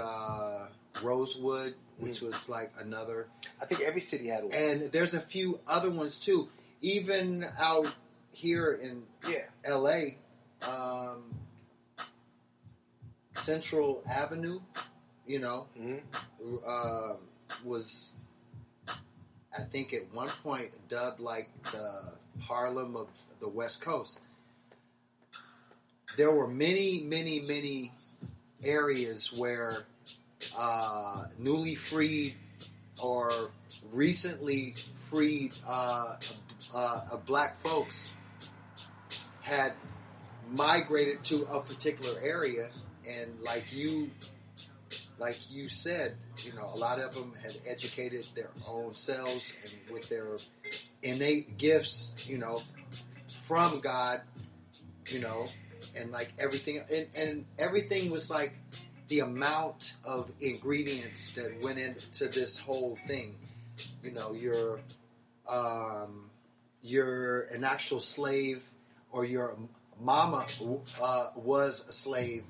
S2: Rosewood, which was like another.
S1: I think every city had one.
S2: And there's a few other ones too. Even out here in L.A., Central Avenue, was, I think at one point dubbed like the Harlem of the West Coast. There were many, many, many areas where newly freed or recently freed black folks had migrated to a particular area, and like you said, a lot of them had educated their own selves and with their innate gifts, from God, and like everything, and everything was like the amount of ingredients that went into this whole thing. You're an actual slave, or your mama was a slave,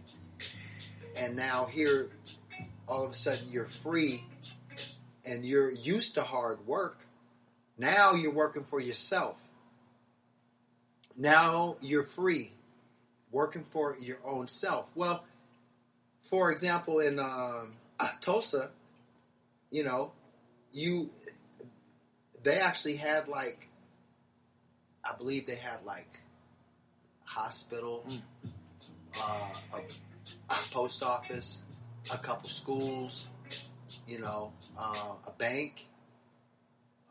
S2: and now here, all of a sudden, you're free, and you're used to hard work. Now you're working for yourself. Now you're free, working for your own self. Well, for example, in Tulsa, they actually had like, I believe they had like a hospital, a post office, a couple schools, a bank,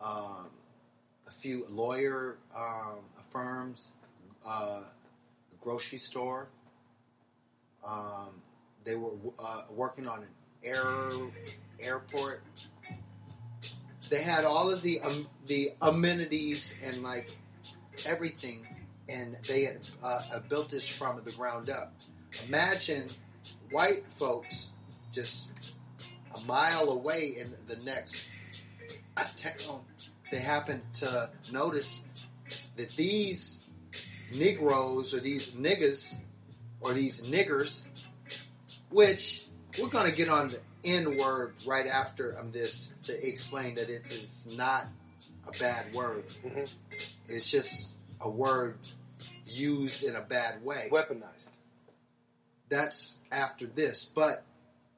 S2: a few lawyer firms, a grocery store. They were working on an airport. They had all of the amenities and like everything, and they had built this from the ground up. Imagine white folks just a mile away in the next town. They happen to notice that these Negroes or these niggas or these niggers, which we're going to get on the N word right after this to explain that it is not a bad word. Mm-hmm. It's just a word used in a bad way.
S1: Weaponized.
S2: That's after this. But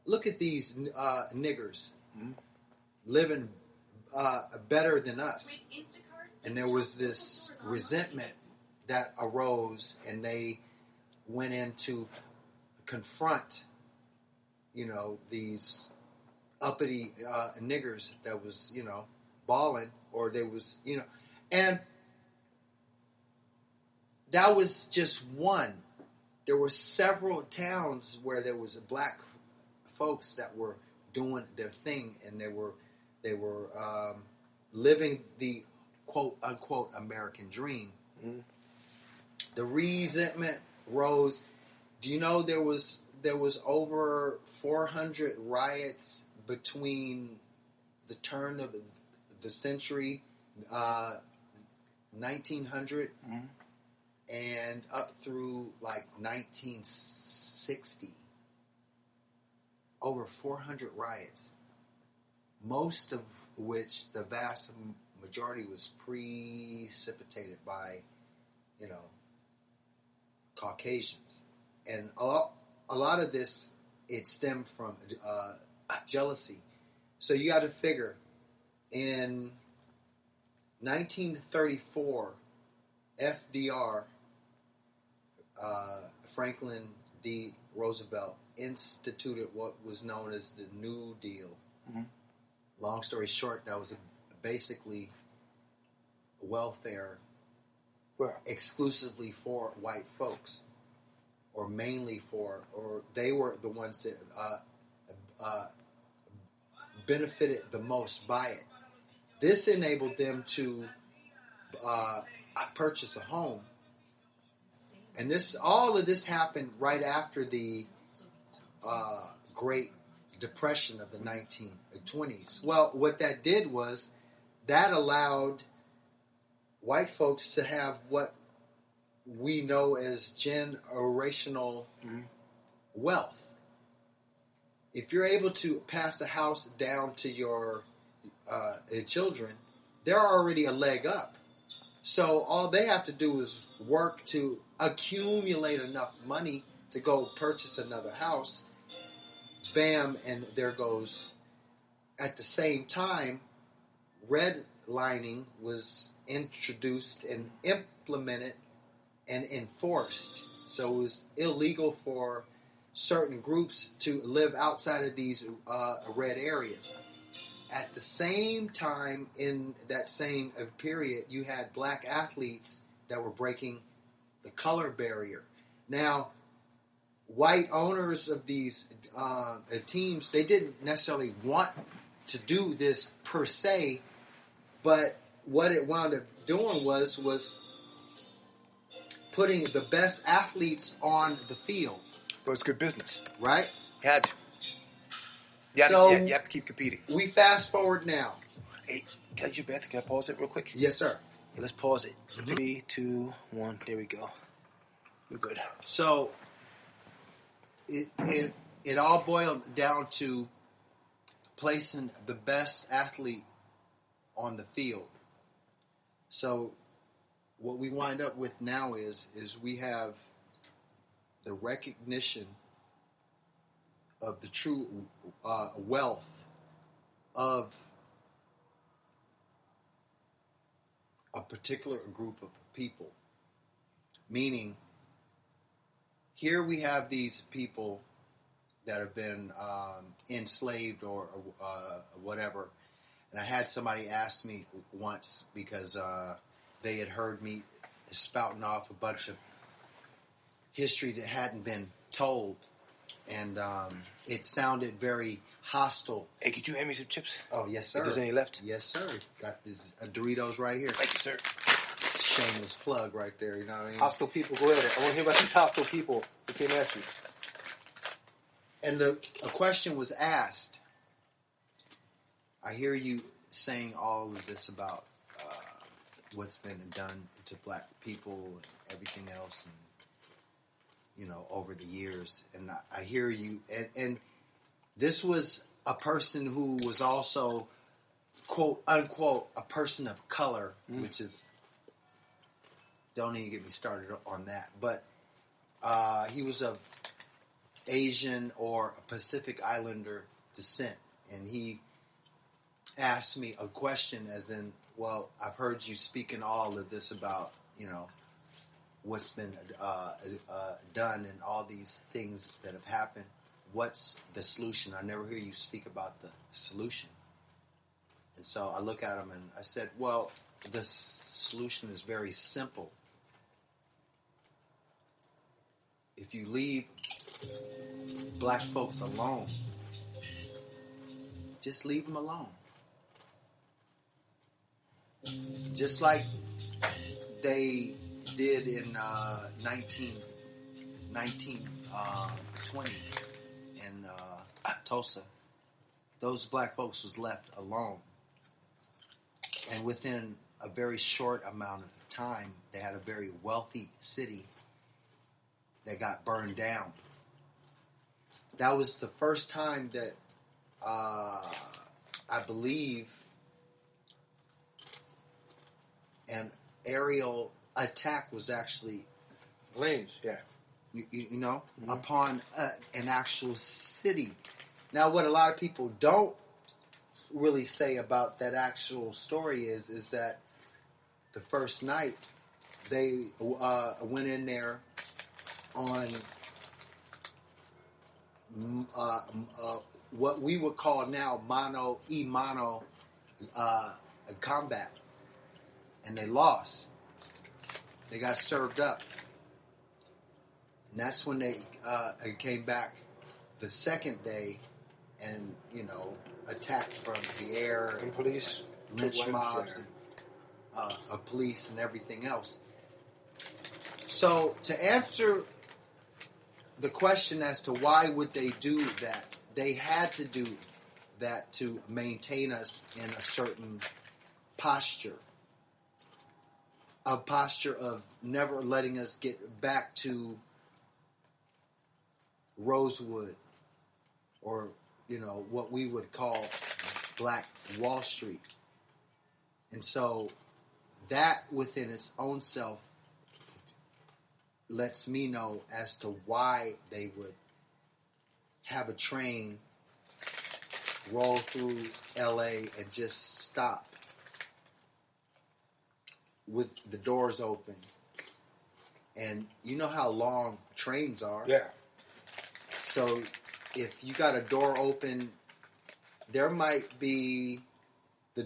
S2: look at these niggers living better than us. And there was this resentment that arose, and they went in to confront, these uppity niggers that was, balling, or they was, and that was just one. There were several towns where there was black folks that were doing their thing, and they were living the quote unquote American dream. Mm-hmm. The resentment rose. Do you know there was over 400 riots between the turn of the century, 1900, and up through like 1960? Over 400 riots, most of which the vast majority was precipitated by, Caucasians. And a lot of this, it stemmed from jealousy. So you got to figure, in 1934, FDR, Franklin D. Roosevelt, instituted what was known as the New Deal. Mm-hmm. Long story short, that was basically welfare exclusively for white folks, or mainly or they were the ones that benefited the most by it. This enabled them to purchase a home, and all of this happened right after the Great Depression of the 1920s. Well, what that did was that allowed white folks to have what we know as generational wealth. If you're able to pass the house down to your children, they're already a leg up. So all they have to do is work to accumulate enough money to go purchase another house. Bam, and there goes. At the same time, redlining was introduced and implemented and enforced. So it was illegal for certain groups to live outside of these red areas. At the same time, in that same period, you had black athletes that were breaking the color barrier. Now, white owners of these teams, they didn't necessarily want to do this per se, but what it wound up doing was putting the best athletes on the field.
S1: But it's good business.
S2: Right?
S1: You had to. You have to keep competing.
S2: We fast forward now.
S1: Hey, can I use your bathroom? Can I pause it real quick?
S2: Yes, sir.
S1: Yeah, let's pause it. 3, 2, 1. There we go. We're good.
S2: So it all boiled down to placing the best athlete on the field. So what we wind up with now is we have the recognition of the true wealth of a particular group of people. Meaning, here we have these people that have been enslaved or whatever. And I had somebody ask me once, because they had heard me spouting off a bunch of history that hadn't been told. And it sounded very hostile.
S1: Hey, could you hand me some chips?
S2: Oh, yes, sir.
S1: If there's any left?
S2: Yes, sir. Got this Doritos right here.
S1: Thank you, sir.
S2: Shameless plug right there, you know what I mean?
S1: Hostile people, go ahead. I want to hear about these hostile people who came at you.
S2: And a question was asked. I hear you saying all of this about what's been done to black people and everything else, and over the years. And I hear you, and this was a person who was also, quote unquote, a person of color, which is don't even get me started on that. But he was of Asian or Pacific Islander descent, and he asked me a question as in, well, I've heard you speaking all of this about, what's been done and all these things that have happened. What's the solution? I never hear you speak about the solution. And so I look at him and I said, well, the solution is very simple. If you leave black folks alone, just leave them alone. Just like they did in 1920 in Tulsa. Those black folks was left alone. And within a very short amount of time, they had a very wealthy city that got burned down. That was the first time that I believe an aerial attack was actually
S1: planes, yeah.
S2: Mm-hmm. Upon an actual city. Now, what a lot of people don't really say about that actual story is that the first night they went in there on what we would call now mano combat, and they lost. They got served up, and that's when they came back the second day, and attacked from the air,
S1: and police,
S2: lynch mobs, and police and everything else. So to answer the question as to why would they do that, they had to do that to maintain us in a certain posture. A posture of never letting us get back to Rosewood or, what we would call Black Wall Street. And so that within its own self lets me know as to why they would have a train roll through LA and just stop with the doors open. And you know how long trains are.
S1: Yeah.
S2: So if you got a door open, the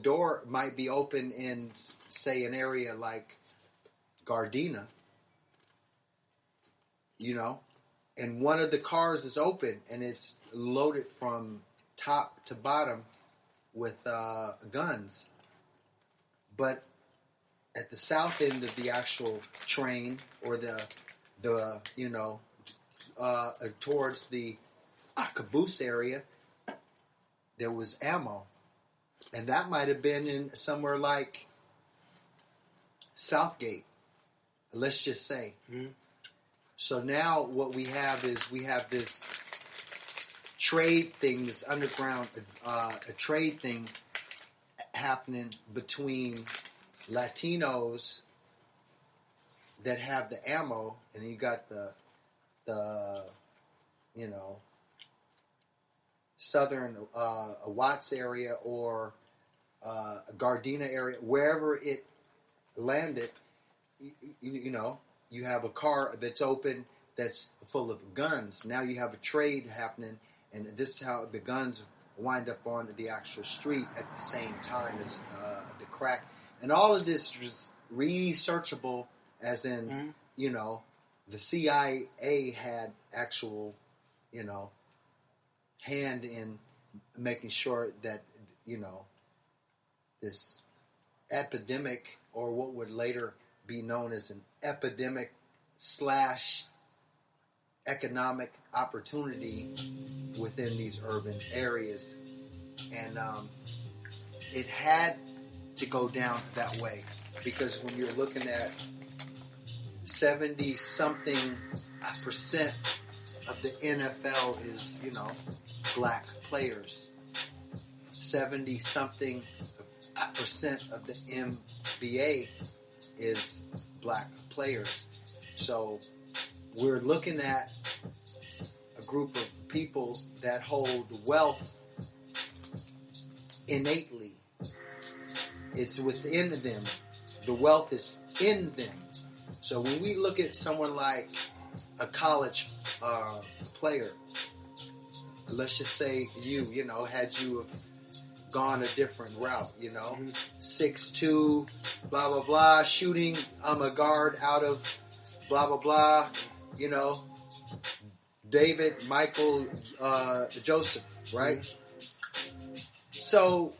S2: door might be open in, say, an area like Gardena, and one of the cars is open and it's loaded from top to bottom with guns. But at the south end of the actual train, or towards the caboose area, there was ammo. And that might have been in somewhere like Southgate, let's just say. Mm-hmm. So now what we have is this trade thing, this underground a trade thing happening between Latinos that have the ammo, and you got the southern Watts area or Gardena area, wherever it landed, you have a car that's open that's full of guns. Now you have a trade happening, and this is how the guns wind up on the actual street at the same time as the crack. And all of this is researchable, as in, the CIA had actual, hand in making sure that, this epidemic, or what would later be known as an epidemic / economic opportunity within these urban areas. And it had to go down that way, because when you're looking at 70-something% of the NFL is, black players. 70-something% of the NBA is black players. So we're looking at a group of people that hold wealth innately. It's within them. The wealth is in them. So when we look at someone like a college player, let's just say had you have gone a different route, 6'2", blah, blah, blah, shooting, I'm a guard out of blah, blah, blah, David, Michael, Joseph, right? So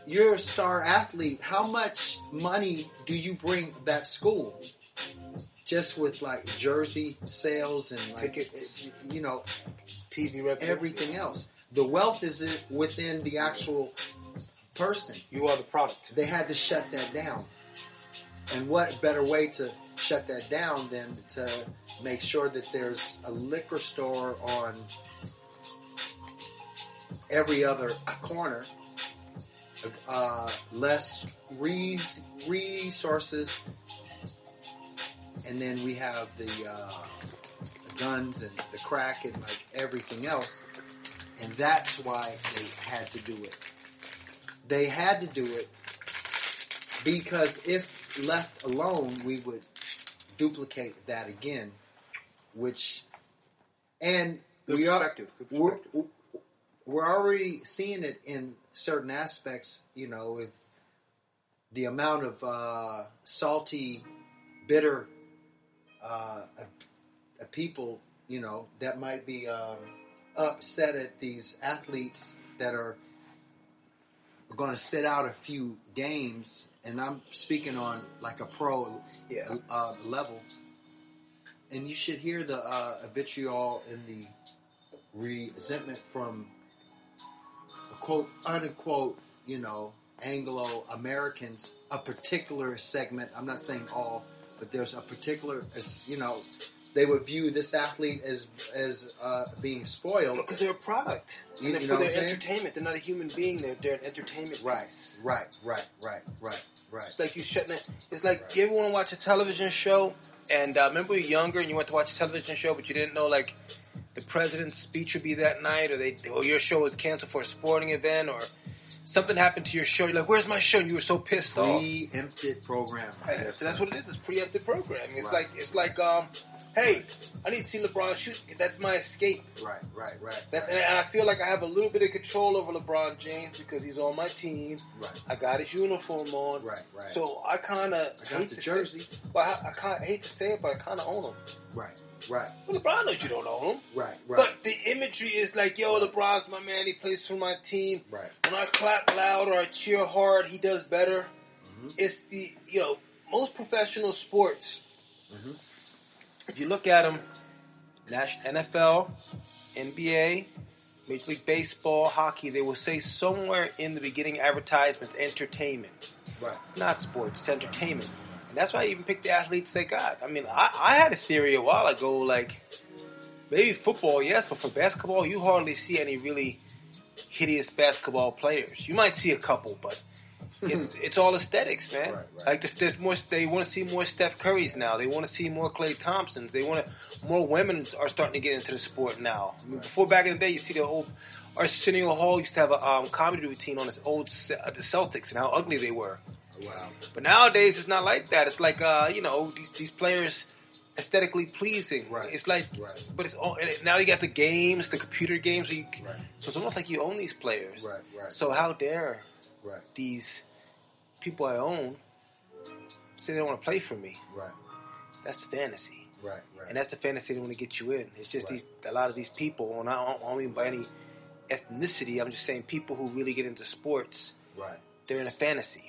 S2: you're a star athlete. How much money do you bring that school? Just with like jersey sales and like,
S1: tickets,
S2: TV revenue, everything else. The wealth is within the actual person.
S1: You are the product.
S2: They had to shut that down. And what better way to shut that down than to make sure that there's a liquor store on every other corner, less resources, and then we have the guns and the crack and like everything else, and that's why they had to do it. They had to do it because if left alone, we would duplicate that again, we're already seeing it in certain aspects, if the amount of salty, bitter people, that might be upset at these athletes that are going to sit out a few games, and I'm speaking on like a pro level, and you should hear the vitriol and the resentment from quote unquote, Anglo-Americans, a particular segment. I'm not saying all, but there's a particular, they would view this athlete as being spoiled
S1: because they're a product. And for their entertainment, they're not a human being. They're an entertainment piece.
S2: Right.
S1: It's like you shutting it. It's like you ever want to watch a television show, and remember you're younger and you went to watch a television show, but you didn't know like the president's speech would be that night, or your show was canceled for a sporting event, or something happened to your show. You're like, "Where's my show?" And you were so pissed off.
S2: Preempted programming.
S1: Yes, so that's what it is. It's preempted programming. It's like hey, I need to see LeBron shoot. That's my escape.
S2: Right.
S1: And I feel like I have a little bit of control over LeBron James because he's on my team.
S2: Right.
S1: I got his uniform on.
S2: Right.
S1: So I kind of
S2: hate the jersey.
S1: I hate to say it, but I kind of own him.
S2: Right.
S1: Well, LeBron knows you don't own him.
S2: Right.
S1: But the imagery is like, yo, LeBron's my man. He plays for my team.
S2: Right.
S1: When I clap loud or I cheer hard, he does better. Mm-hmm. It's the, most professional sports. Mm-hmm. If you look at them, NFL, NBA, Major League Baseball, hockey, they will say somewhere in the beginning advertisements, entertainment.
S2: Right.
S1: It's not sports, it's entertainment. And that's why I even picked the athletes they got. I mean, I had a theory a while ago, like, maybe football, yes, but for basketball, you hardly see any really hideous basketball players. You might see a couple, but it's all aesthetics, man.
S2: Right.
S1: Like, there's more. They want to see more Steph Currys now. They want to see more Klay Thompsons. More women are starting to get into the sport now. I mean, before, back in the day, you see the old Arsenio Hall used to have a comedy routine on his old the Celtics and how ugly they were.
S2: Wow.
S1: But nowadays, it's not like that. It's like, these players aesthetically pleasing.
S2: Right.
S1: It's like, but it's all, now you got the games, the computer games. So it's almost like you own these players.
S2: Right.
S1: So how dare these people I own say they don't want to play for me?
S2: Right.
S1: That's the fantasy.
S2: Right.
S1: And that's the fantasy they want to get you in. It's just a lot of these people, and I don't mean by any ethnicity, I'm just saying people who really get into sports, they're in a fantasy.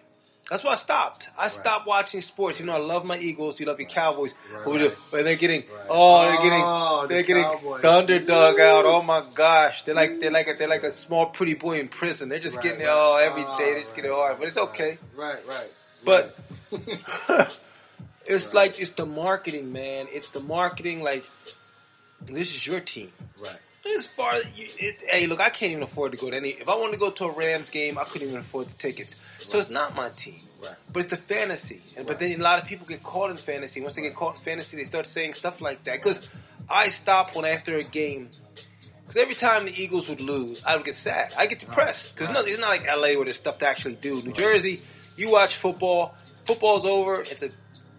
S1: That's why I stopped. I stopped watching sports. I love my Eagles. You love your Cowboys. But they're getting, they're getting thunder dug out. Oh my gosh, they're like a small pretty boy in prison. They're just getting every day. They're just getting hard, but it's okay.
S2: Right.
S1: But it's like it's the marketing, man. It's the marketing. Like, this is your team.
S2: Right.
S1: As far as hey, look, I can't even afford to go to any. If I wanted to go to a Rams game, I couldn't even afford the tickets. So it's not my team, but it's the fantasy. But then a lot of people get caught in fantasy. Once they get caught in fantasy, they start saying stuff like that. Because I stop when after a game. Because every time the Eagles would lose, I would get sad. I get depressed. Because it's not like LA where there's stuff to actually do. New Jersey, you watch football. Football's over. It's a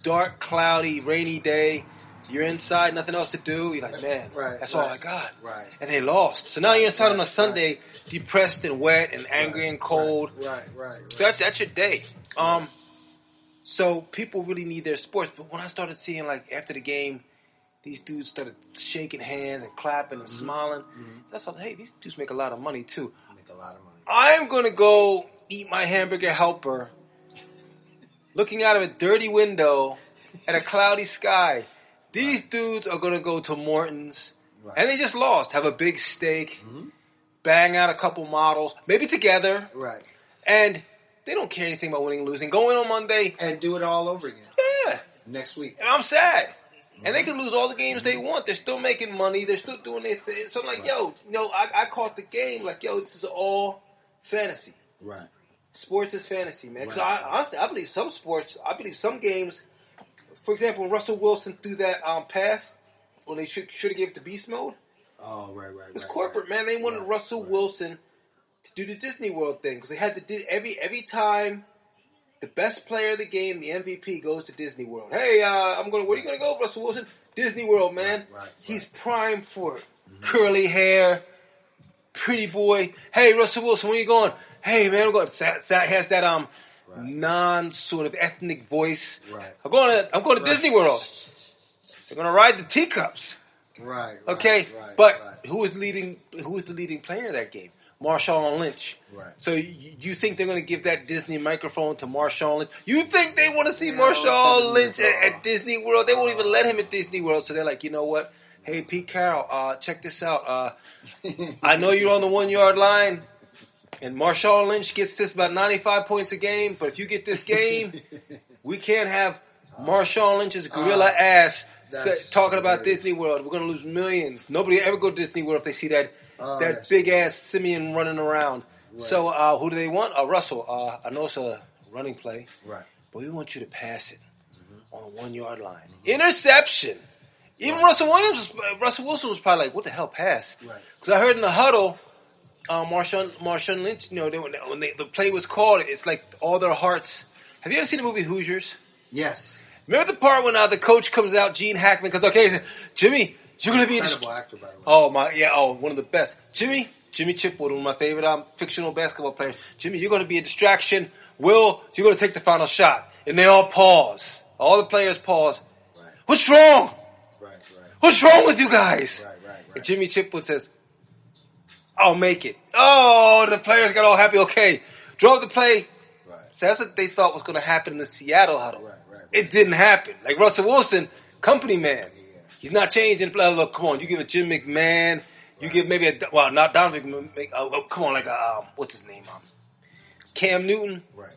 S1: dark, cloudy, rainy day. You're inside, nothing else to do. You're like, man, that's all I got.
S2: Right.
S1: And they lost. So now you're inside on a Sunday, depressed and wet and angry and cold.
S2: Right.
S1: So that's your day. So people really need their sports. But when I started seeing, like, after the game, these dudes started shaking hands and clapping and smiling. That's all. Hey, these dudes make a lot of money, too.
S2: Make a lot of money.
S1: I'm going to go eat my hamburger helper looking out of a dirty window at a cloudy sky. These dudes are going to go to Morton's, and they just lost. Have a big steak, bang out a couple models, maybe together.
S2: Right.
S1: And they don't care anything about winning and losing. Go in on Monday.
S2: And do it all over again.
S1: Yeah.
S2: Next week.
S1: And I'm sad. And they can lose all the games they want. They're still making money. They're still doing their thing. So I'm like, I caught the game. Like, this is all fantasy.
S2: Right.
S1: Sports is fantasy, man. Because honestly, I believe some sports, some games. For example, when Russell Wilson threw that pass, when they should have given it to beast mode.
S2: Oh, right.
S1: It was corporate, man. They wanted Russell Wilson to do the Disney World thing because they had to do every time the best player of the game, the MVP, goes to Disney World. Hey, where are you going to go, Russell Wilson? Disney World, man. He's primed for it. Curly hair, pretty boy. Hey, Russell Wilson, where you going? Hey, man, I'm going. Has that non-sort of ethnic voice.
S2: Right.
S1: I'm going to Disney World. They're going to ride the teacups.
S2: Right.
S1: Okay. Who is the leading player of that game? Marshawn Lynch.
S2: Right.
S1: So you think they're going to give that Disney microphone to Marshawn Lynch? You think they want to see Marshawn Lynch at Disney World? They won't even let him at Disney World. So they're like, you know what? Hey, Pete Carroll, check this out. I know you're on the 1 yard line. And Marshawn Lynch gets this about 95 points a game, but if you get this game, we can't have Marshawn Lynch's gorilla ass talking about Disney World. We're going to lose millions. Nobody ever go to Disney World if they see that big ass simian running around. Right. So who do they want? Russell. I know it's a running play, but we want you to pass it on the 1 yard line. Interception. Even Russell Wilson was probably like, "What the hell, pass?" Because I heard in the huddle. Marshawn Lynch, when the play was called, it's like all their hearts. Have you ever seen the movie Hoosiers?
S2: Yes.
S1: Remember the part when the coach comes out, Gene Hackman, because Jimmy, you're going to be
S2: incredible actor, by the way.
S1: One of the best. Jimmy Chipwood, one of my favorite fictional basketball players. Jimmy, you're going to be a distraction. Will, you're going to take the final shot, and they all pause. All the players pause. Right. What's wrong? Right. What's wrong with you guys? Right. And Jimmy Chipwood says, I'll make it. Oh, the players got all happy. Okay. Drove the play. Right. So that's what they thought was going to happen in the Seattle huddle. Right. It didn't happen. Like Russell Wilson, company man. Yeah. He's not changing. Look, come on. You give a Jim McMahon. You give maybe not Donovan. Come on, like what's his name? Cam Newton. Right.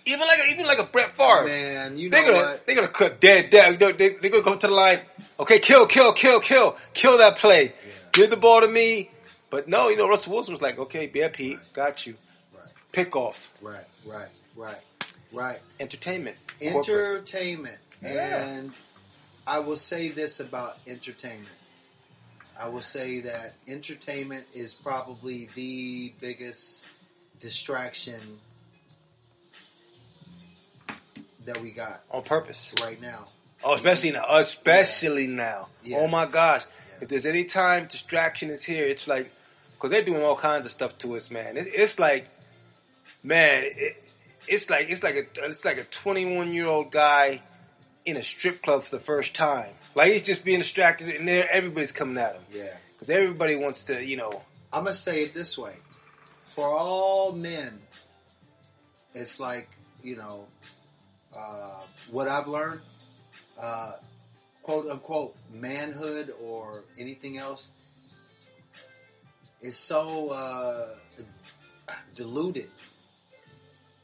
S1: Even like a Brett Favre.
S2: Man, you know what?
S1: They're gonna cut dead. They're gonna go to the line. Okay, kill that play. Yeah. Give the ball to me. But no, Russell Wilson was like, okay, yeah, Pete, got you. Right. Pick off.
S2: Right.
S1: Entertainment.
S2: And I will say this about entertainment. I will say that entertainment is probably the biggest distraction that we got.
S1: On purpose.
S2: Right now.
S1: Oh, especially now. Yeah. Oh my gosh. Yeah. If there's any time distraction is here, it's like, because they're doing all kinds of stuff to us, man. It's like a 21-year-old guy in a strip club for the first time. Like he's just being distracted, and everybody's coming at him. Yeah, because everybody wants to,
S2: I'm gonna say it this way: for all men, it's like what I've learned, quote unquote, manhood or anything else. Is so diluted.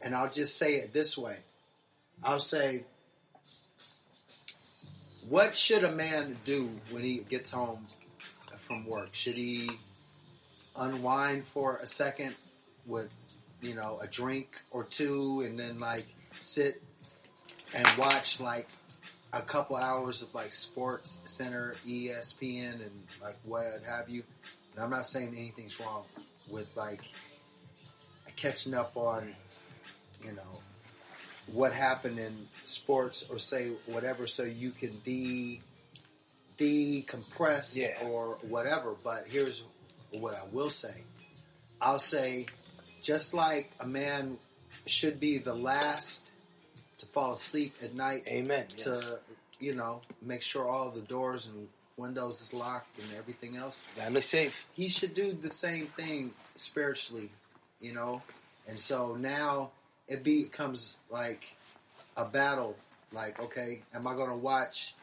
S2: And I'll just say it this way. I'll say, what should a man do when he gets home from work? Should he unwind for a second with, a drink or two, and then like sit and watch like a couple hours of like Sports Center, ESPN, and like what have you? And I'm not saying anything's wrong with like catching up on, what happened in sports or say whatever, so you can decompress or whatever. But here's what I will say. I'll say, just like a man should be the last to fall asleep at night.
S1: Amen.
S2: To, make sure all the doors and windows is locked and everything else.
S1: Gotta be safe.
S2: He should do the same thing spiritually, And so now it becomes like a battle. Like, okay, am I going to watch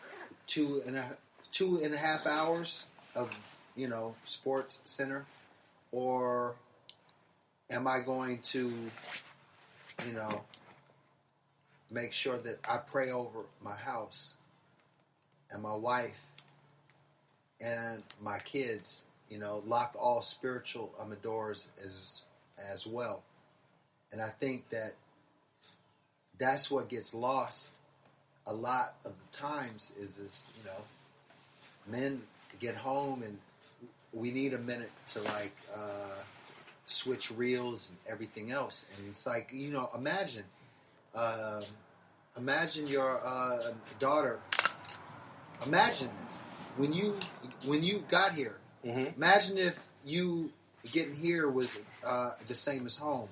S2: 2.5 hours of, Sports Center? Or am I going to, make sure that I pray over my house and my wife and my kids, lock all spiritual doors as well. And I think that's what gets lost a lot of the times is men get home and we need a minute to like switch reels and everything else. And it's like, imagine your daughter. Imagine this when you got here.
S1: Mm-hmm.
S2: Imagine if you getting here was the same as home.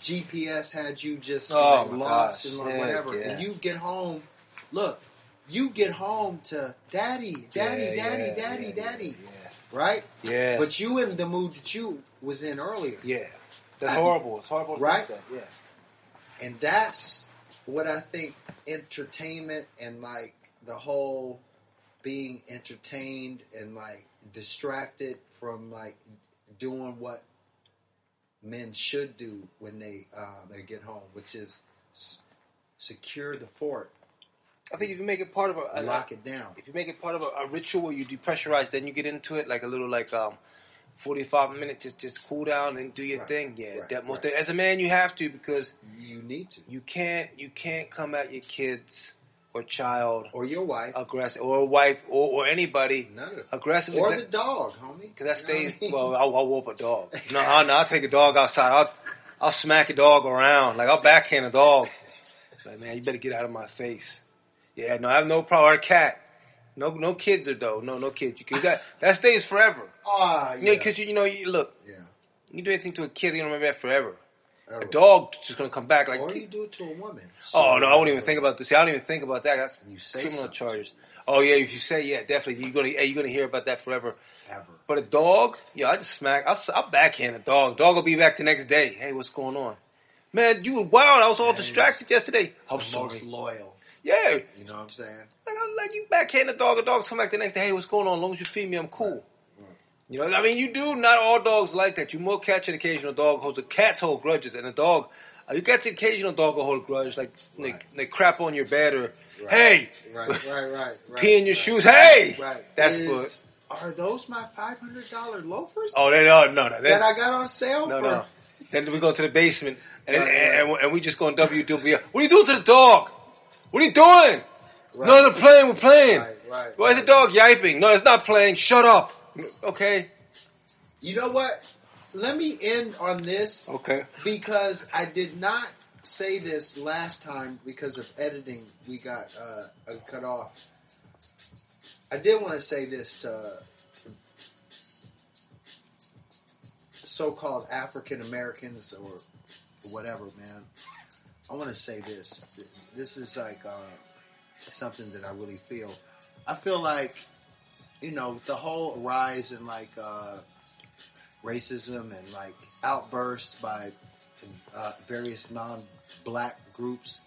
S2: GPS had you just lost and whatever.
S1: Yeah.
S2: And you get home. Look, you get home to daddy.
S1: Yeah.
S2: Right?
S1: Yeah.
S2: But you in the mood that you was in earlier.
S1: Yeah. That's horrible. It's horrible to
S2: right?
S1: think that. Yeah.
S2: And that's what I think entertainment and like the whole being entertained and like distracted from like doing what men should do when they get home, which is secure the fort.
S1: I think if you make it part of
S2: lock it down.
S1: If you make it part of a ritual where you depressurize, then you get into it like a little 45 minutes, just cool down and do your thing. Yeah, as a man, you have to, because
S2: you need to.
S1: You can't come at your kids or child
S2: or your wife
S1: aggressive, or a wife or anybody aggressive,
S2: or the dog, homie.
S1: Because that stays. Well, I'll whoop a dog. No, I'll take a dog outside. I'll smack a dog around. Like I'll backhand a dog. Like, man, you better get out of my face. Yeah, no, I have no problem. Or a cat. No kids are though. No kids. That stays forever.
S2: Yeah.
S1: Because you look.
S2: Yeah.
S1: You do anything to a kid, you don't remember that forever. A dog just gonna come back like.
S2: Or you do it to a woman.
S1: So no, I wouldn't even think about this. See, I don't even think about that. That's criminal charges. Oh yeah, if you say definitely you're gonna hear about that forever.
S2: Ever.
S1: But a dog, I just smack. I'll backhand a dog. Dog will be back the next day. Hey, what's going on? Man, you were wild. I was all distracted yesterday. I'm sorry.
S2: Most loyal.
S1: Yeah.
S2: You know what I'm saying?
S1: Like you backhand a dog. A dog's come back the next day. Hey, what's going on? As long as you feed me, I'm cool. Right. You do. Not all dogs like that. You will catch an occasional dog holds. Cats hold grudges, and a dog, you catch the occasional dog will hold a grudge. Like they crap on your bed or hey,
S2: right.
S1: Pee in your shoes. Hey, that's good.
S2: Are those my $500 loafers?
S1: Oh, they are no.
S2: That I got on sale.
S1: No. Then we go to the basement and we just go on WWF. What are you doing to the dog? What are you doing? Right. No, they're playing. We're playing.
S2: Right.
S1: Why is the dog yiping? No, it's not playing. Shut up. Okay.
S2: You know what? Let me end on this.
S1: Okay.
S2: Because I did not say this last time because of editing. We got cut off. I did want to say this to so-called African Americans or whatever, man. I want to say this. This is like something that I really feel. I feel like, the whole rise in like racism and like outbursts by various non-black groups.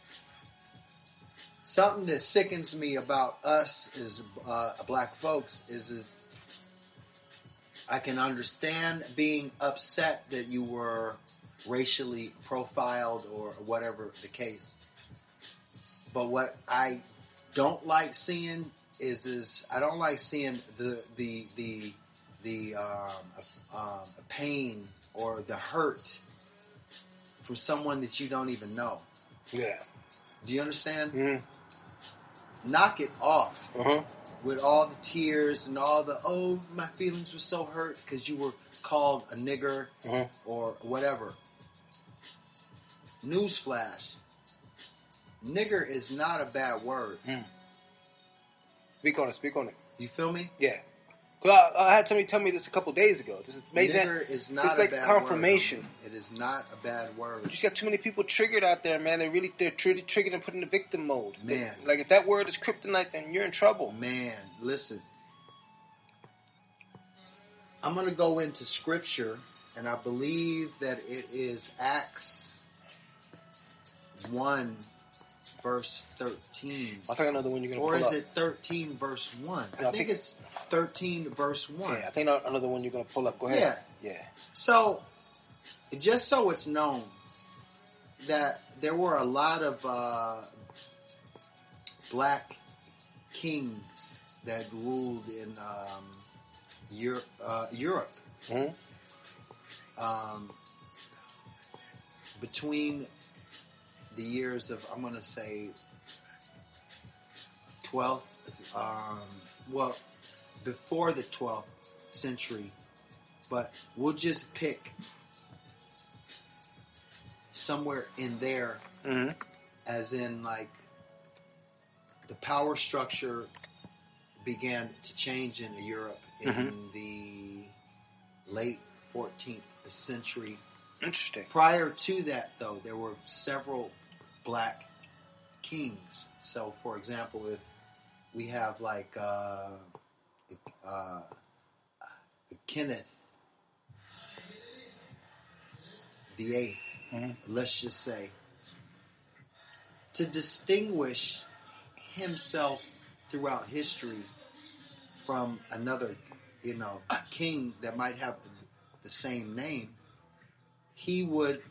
S2: Something that sickens me about us as black folks is I can understand being upset that you were racially profiled or whatever the case. But what I don't like seeing is I don't like seeing the the pain or the hurt from someone that you don't even know.
S1: Yeah.
S2: Do you understand?
S1: Mm-hmm.
S2: Knock it off
S1: Uh-huh.
S2: with all the tears and all the, oh, my feelings were so hurt because you were called a nigger or whatever. Newsflash. Nigger is not a bad word.
S1: Mm. Speak on it.
S2: You feel me?
S1: Yeah. Cause I had somebody tell me this a couple days ago. This is amazing.
S2: Nigger is not
S1: it's
S2: a
S1: like
S2: bad
S1: confirmation.
S2: word. It is not a bad word.
S1: You just got too many people triggered out there, man. They're triggered and put in the victim mode.
S2: Man.
S1: Like if that word is kryptonite, then you're in trouble.
S2: Man, listen. I'm going to go into scripture, and I believe that it is Acts 1, verse 13.
S1: I think I know the one you're going to pull up.
S2: Or is it 13, verse 1?
S1: No,
S2: I think it's 13, verse 1.
S1: Yeah, I think I know the one you're going to pull up. Go ahead. Yeah.
S2: So, just so it's known that there were a lot of black kings that ruled in Europe.
S1: Mm-hmm.
S2: Between the years of, I'm going to say, 12th, before the 12th century, but we'll just pick somewhere in there, as in, like, the power structure began to change in Europe in the late 14th century.
S1: Interesting.
S2: Prior to that, though, there were several black kings. So, for example, if we have like Kenneth the Eighth, let's just say, to distinguish himself throughout history from another, king that might have the same name, he would,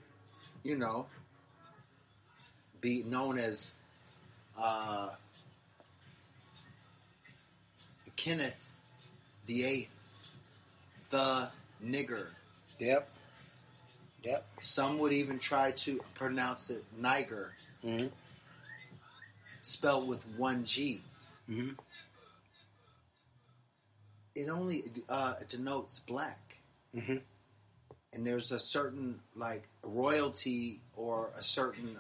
S2: be known as Kenneth the Eighth, the nigger.
S1: Yep.
S2: Some would even try to pronounce it Niger, spelled with one G. It only denotes black. And there's a certain, like, royalty or a certain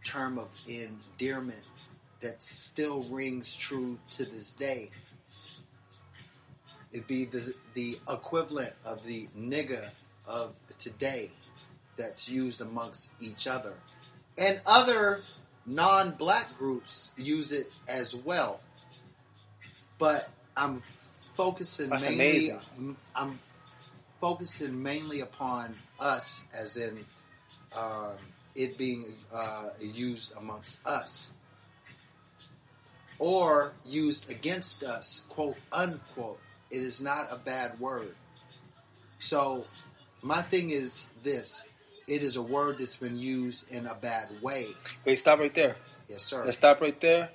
S2: term of endearment that still rings true to this day. It'd be the equivalent of the nigga of today that's used amongst each other. And other non-black groups use it as well. But I'm focusing mainly upon us, as in it being used amongst us, or used against us, quote unquote. It is not a bad word. So my thing is this: it is a word that's been used in a bad way.
S1: Wait, stop right there.
S2: Yes, sir.
S1: Let's stop right there.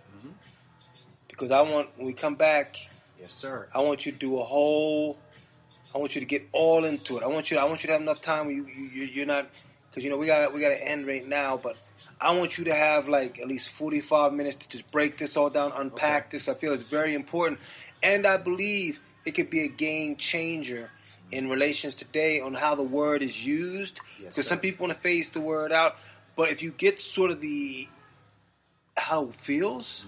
S1: Because when we come back,
S2: yes, sir,
S1: I want you to do I want you to get all into it. I want you to have enough time. You're not, because we got to end right now. But I want you to have like at least 45 minutes to just break this all down, unpack this. I feel it's very important, and I believe it could be a game changer in relations today on how the word is used. Because some people want to phase the word out, but if you get sort of how it feels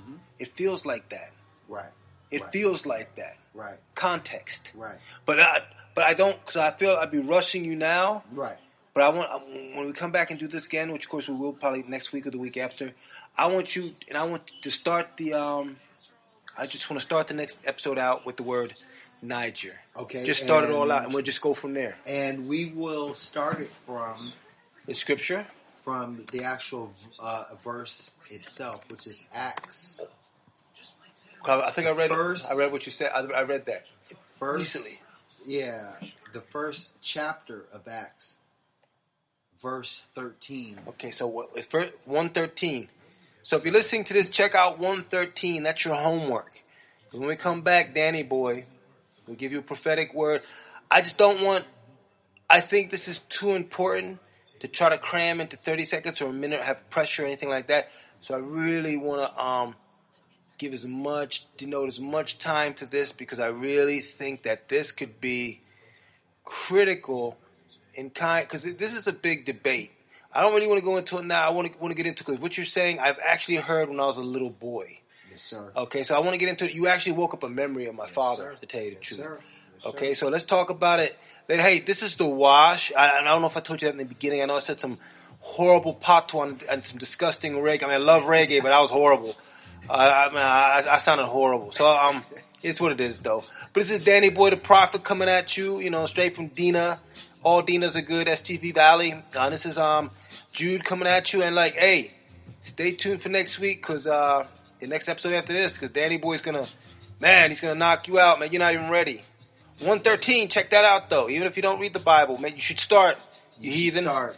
S1: like that.
S2: Right.
S1: It feels like that.
S2: Right.
S1: Context.
S2: Right.
S1: But I don't, because I feel I'd be rushing you now.
S2: Right.
S1: But when we come back and do this again, which of course we will probably next week or the week after, I want to start I just want to start the next episode out with the word Niger.
S2: Okay.
S1: Just start it all out, and we'll just go from there.
S2: And we will start it from
S1: the scripture,
S2: from the actual verse itself, which is Acts.
S1: I think I read what you said. I read that recently.
S2: Yeah, the first chapter of Acts, verse 13.
S1: Okay, so it's 113. So if you're listening to this, check out 113. That's your homework. When we come back, Danny Boy We'll give you a prophetic word. I just don't want... I think this is too important to try to cram into 30 seconds or a minute, have pressure or anything like that. So I really want to give as much, denote as much time to this, because I really think that this could be critical in kind, because this is a big debate. I don't really want to go into it now. I want to get into it because what you're saying, I've actually heard when I was a little boy.
S2: Yes, sir.
S1: Okay, so I want to get into it. You actually woke up a memory of my father,
S2: sir.
S1: to tell you the
S2: Yes,
S1: truth.
S2: sir. Yes,
S1: Okay,
S2: sir.
S1: so let's talk about it. Then, hey, this is the wash. I don't know if I told you that in the beginning. I know I said some horrible patois and some disgusting reggae. I mean, I love reggae, but I was horrible. I sounded horrible. So it's what it is, though. But this is Danny Boy, the Prophet, coming at you. You know, straight from Dina. All Dinas are good. STV Valley. This is Jude coming at you, and like, hey, stay tuned for next week, because the next episode after this, because Danny Boy's gonna, man, he's gonna knock you out, man. You're not even ready. 113, check that out though. Even if you don't read the Bible, man, you should start. You heathen.
S2: Start.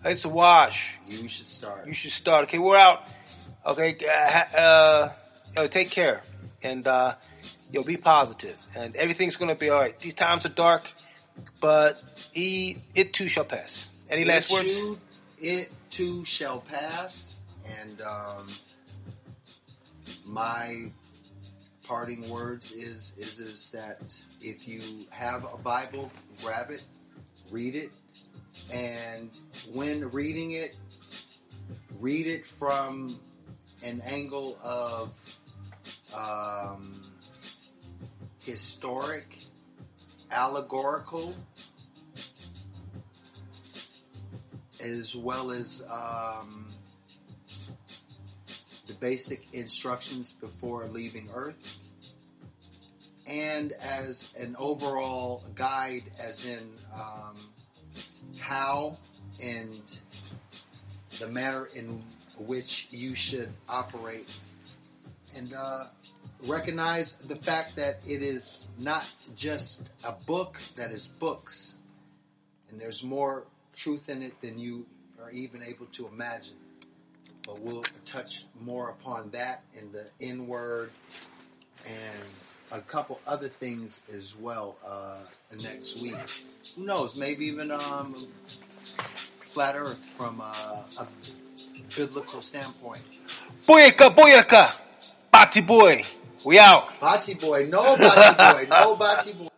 S1: It's a wash.
S2: You should start.
S1: You should start. Okay, we're out. Okay, take care, and be positive, and everything's gonna be all right. These times are dark, but it too shall pass. Any last words?
S2: It too shall pass, and my parting words is that if you have a Bible, grab it, read it, and when reading it, read it from an angle of historic, allegorical, as well as the basic instructions before leaving Earth, and as an overall guide, as in how and the manner in which you should operate, and recognize the fact that it is not just a book that is books, and there's more truth in it than you are even able to imagine. But we'll touch more upon that in the N-word and a couple other things as well next week. Who knows? Maybe even flat Earth from a biblical standpoint.
S1: Boyaka! Bati boy! We out!
S2: Bati boy. No Bati boy. No Bati boy.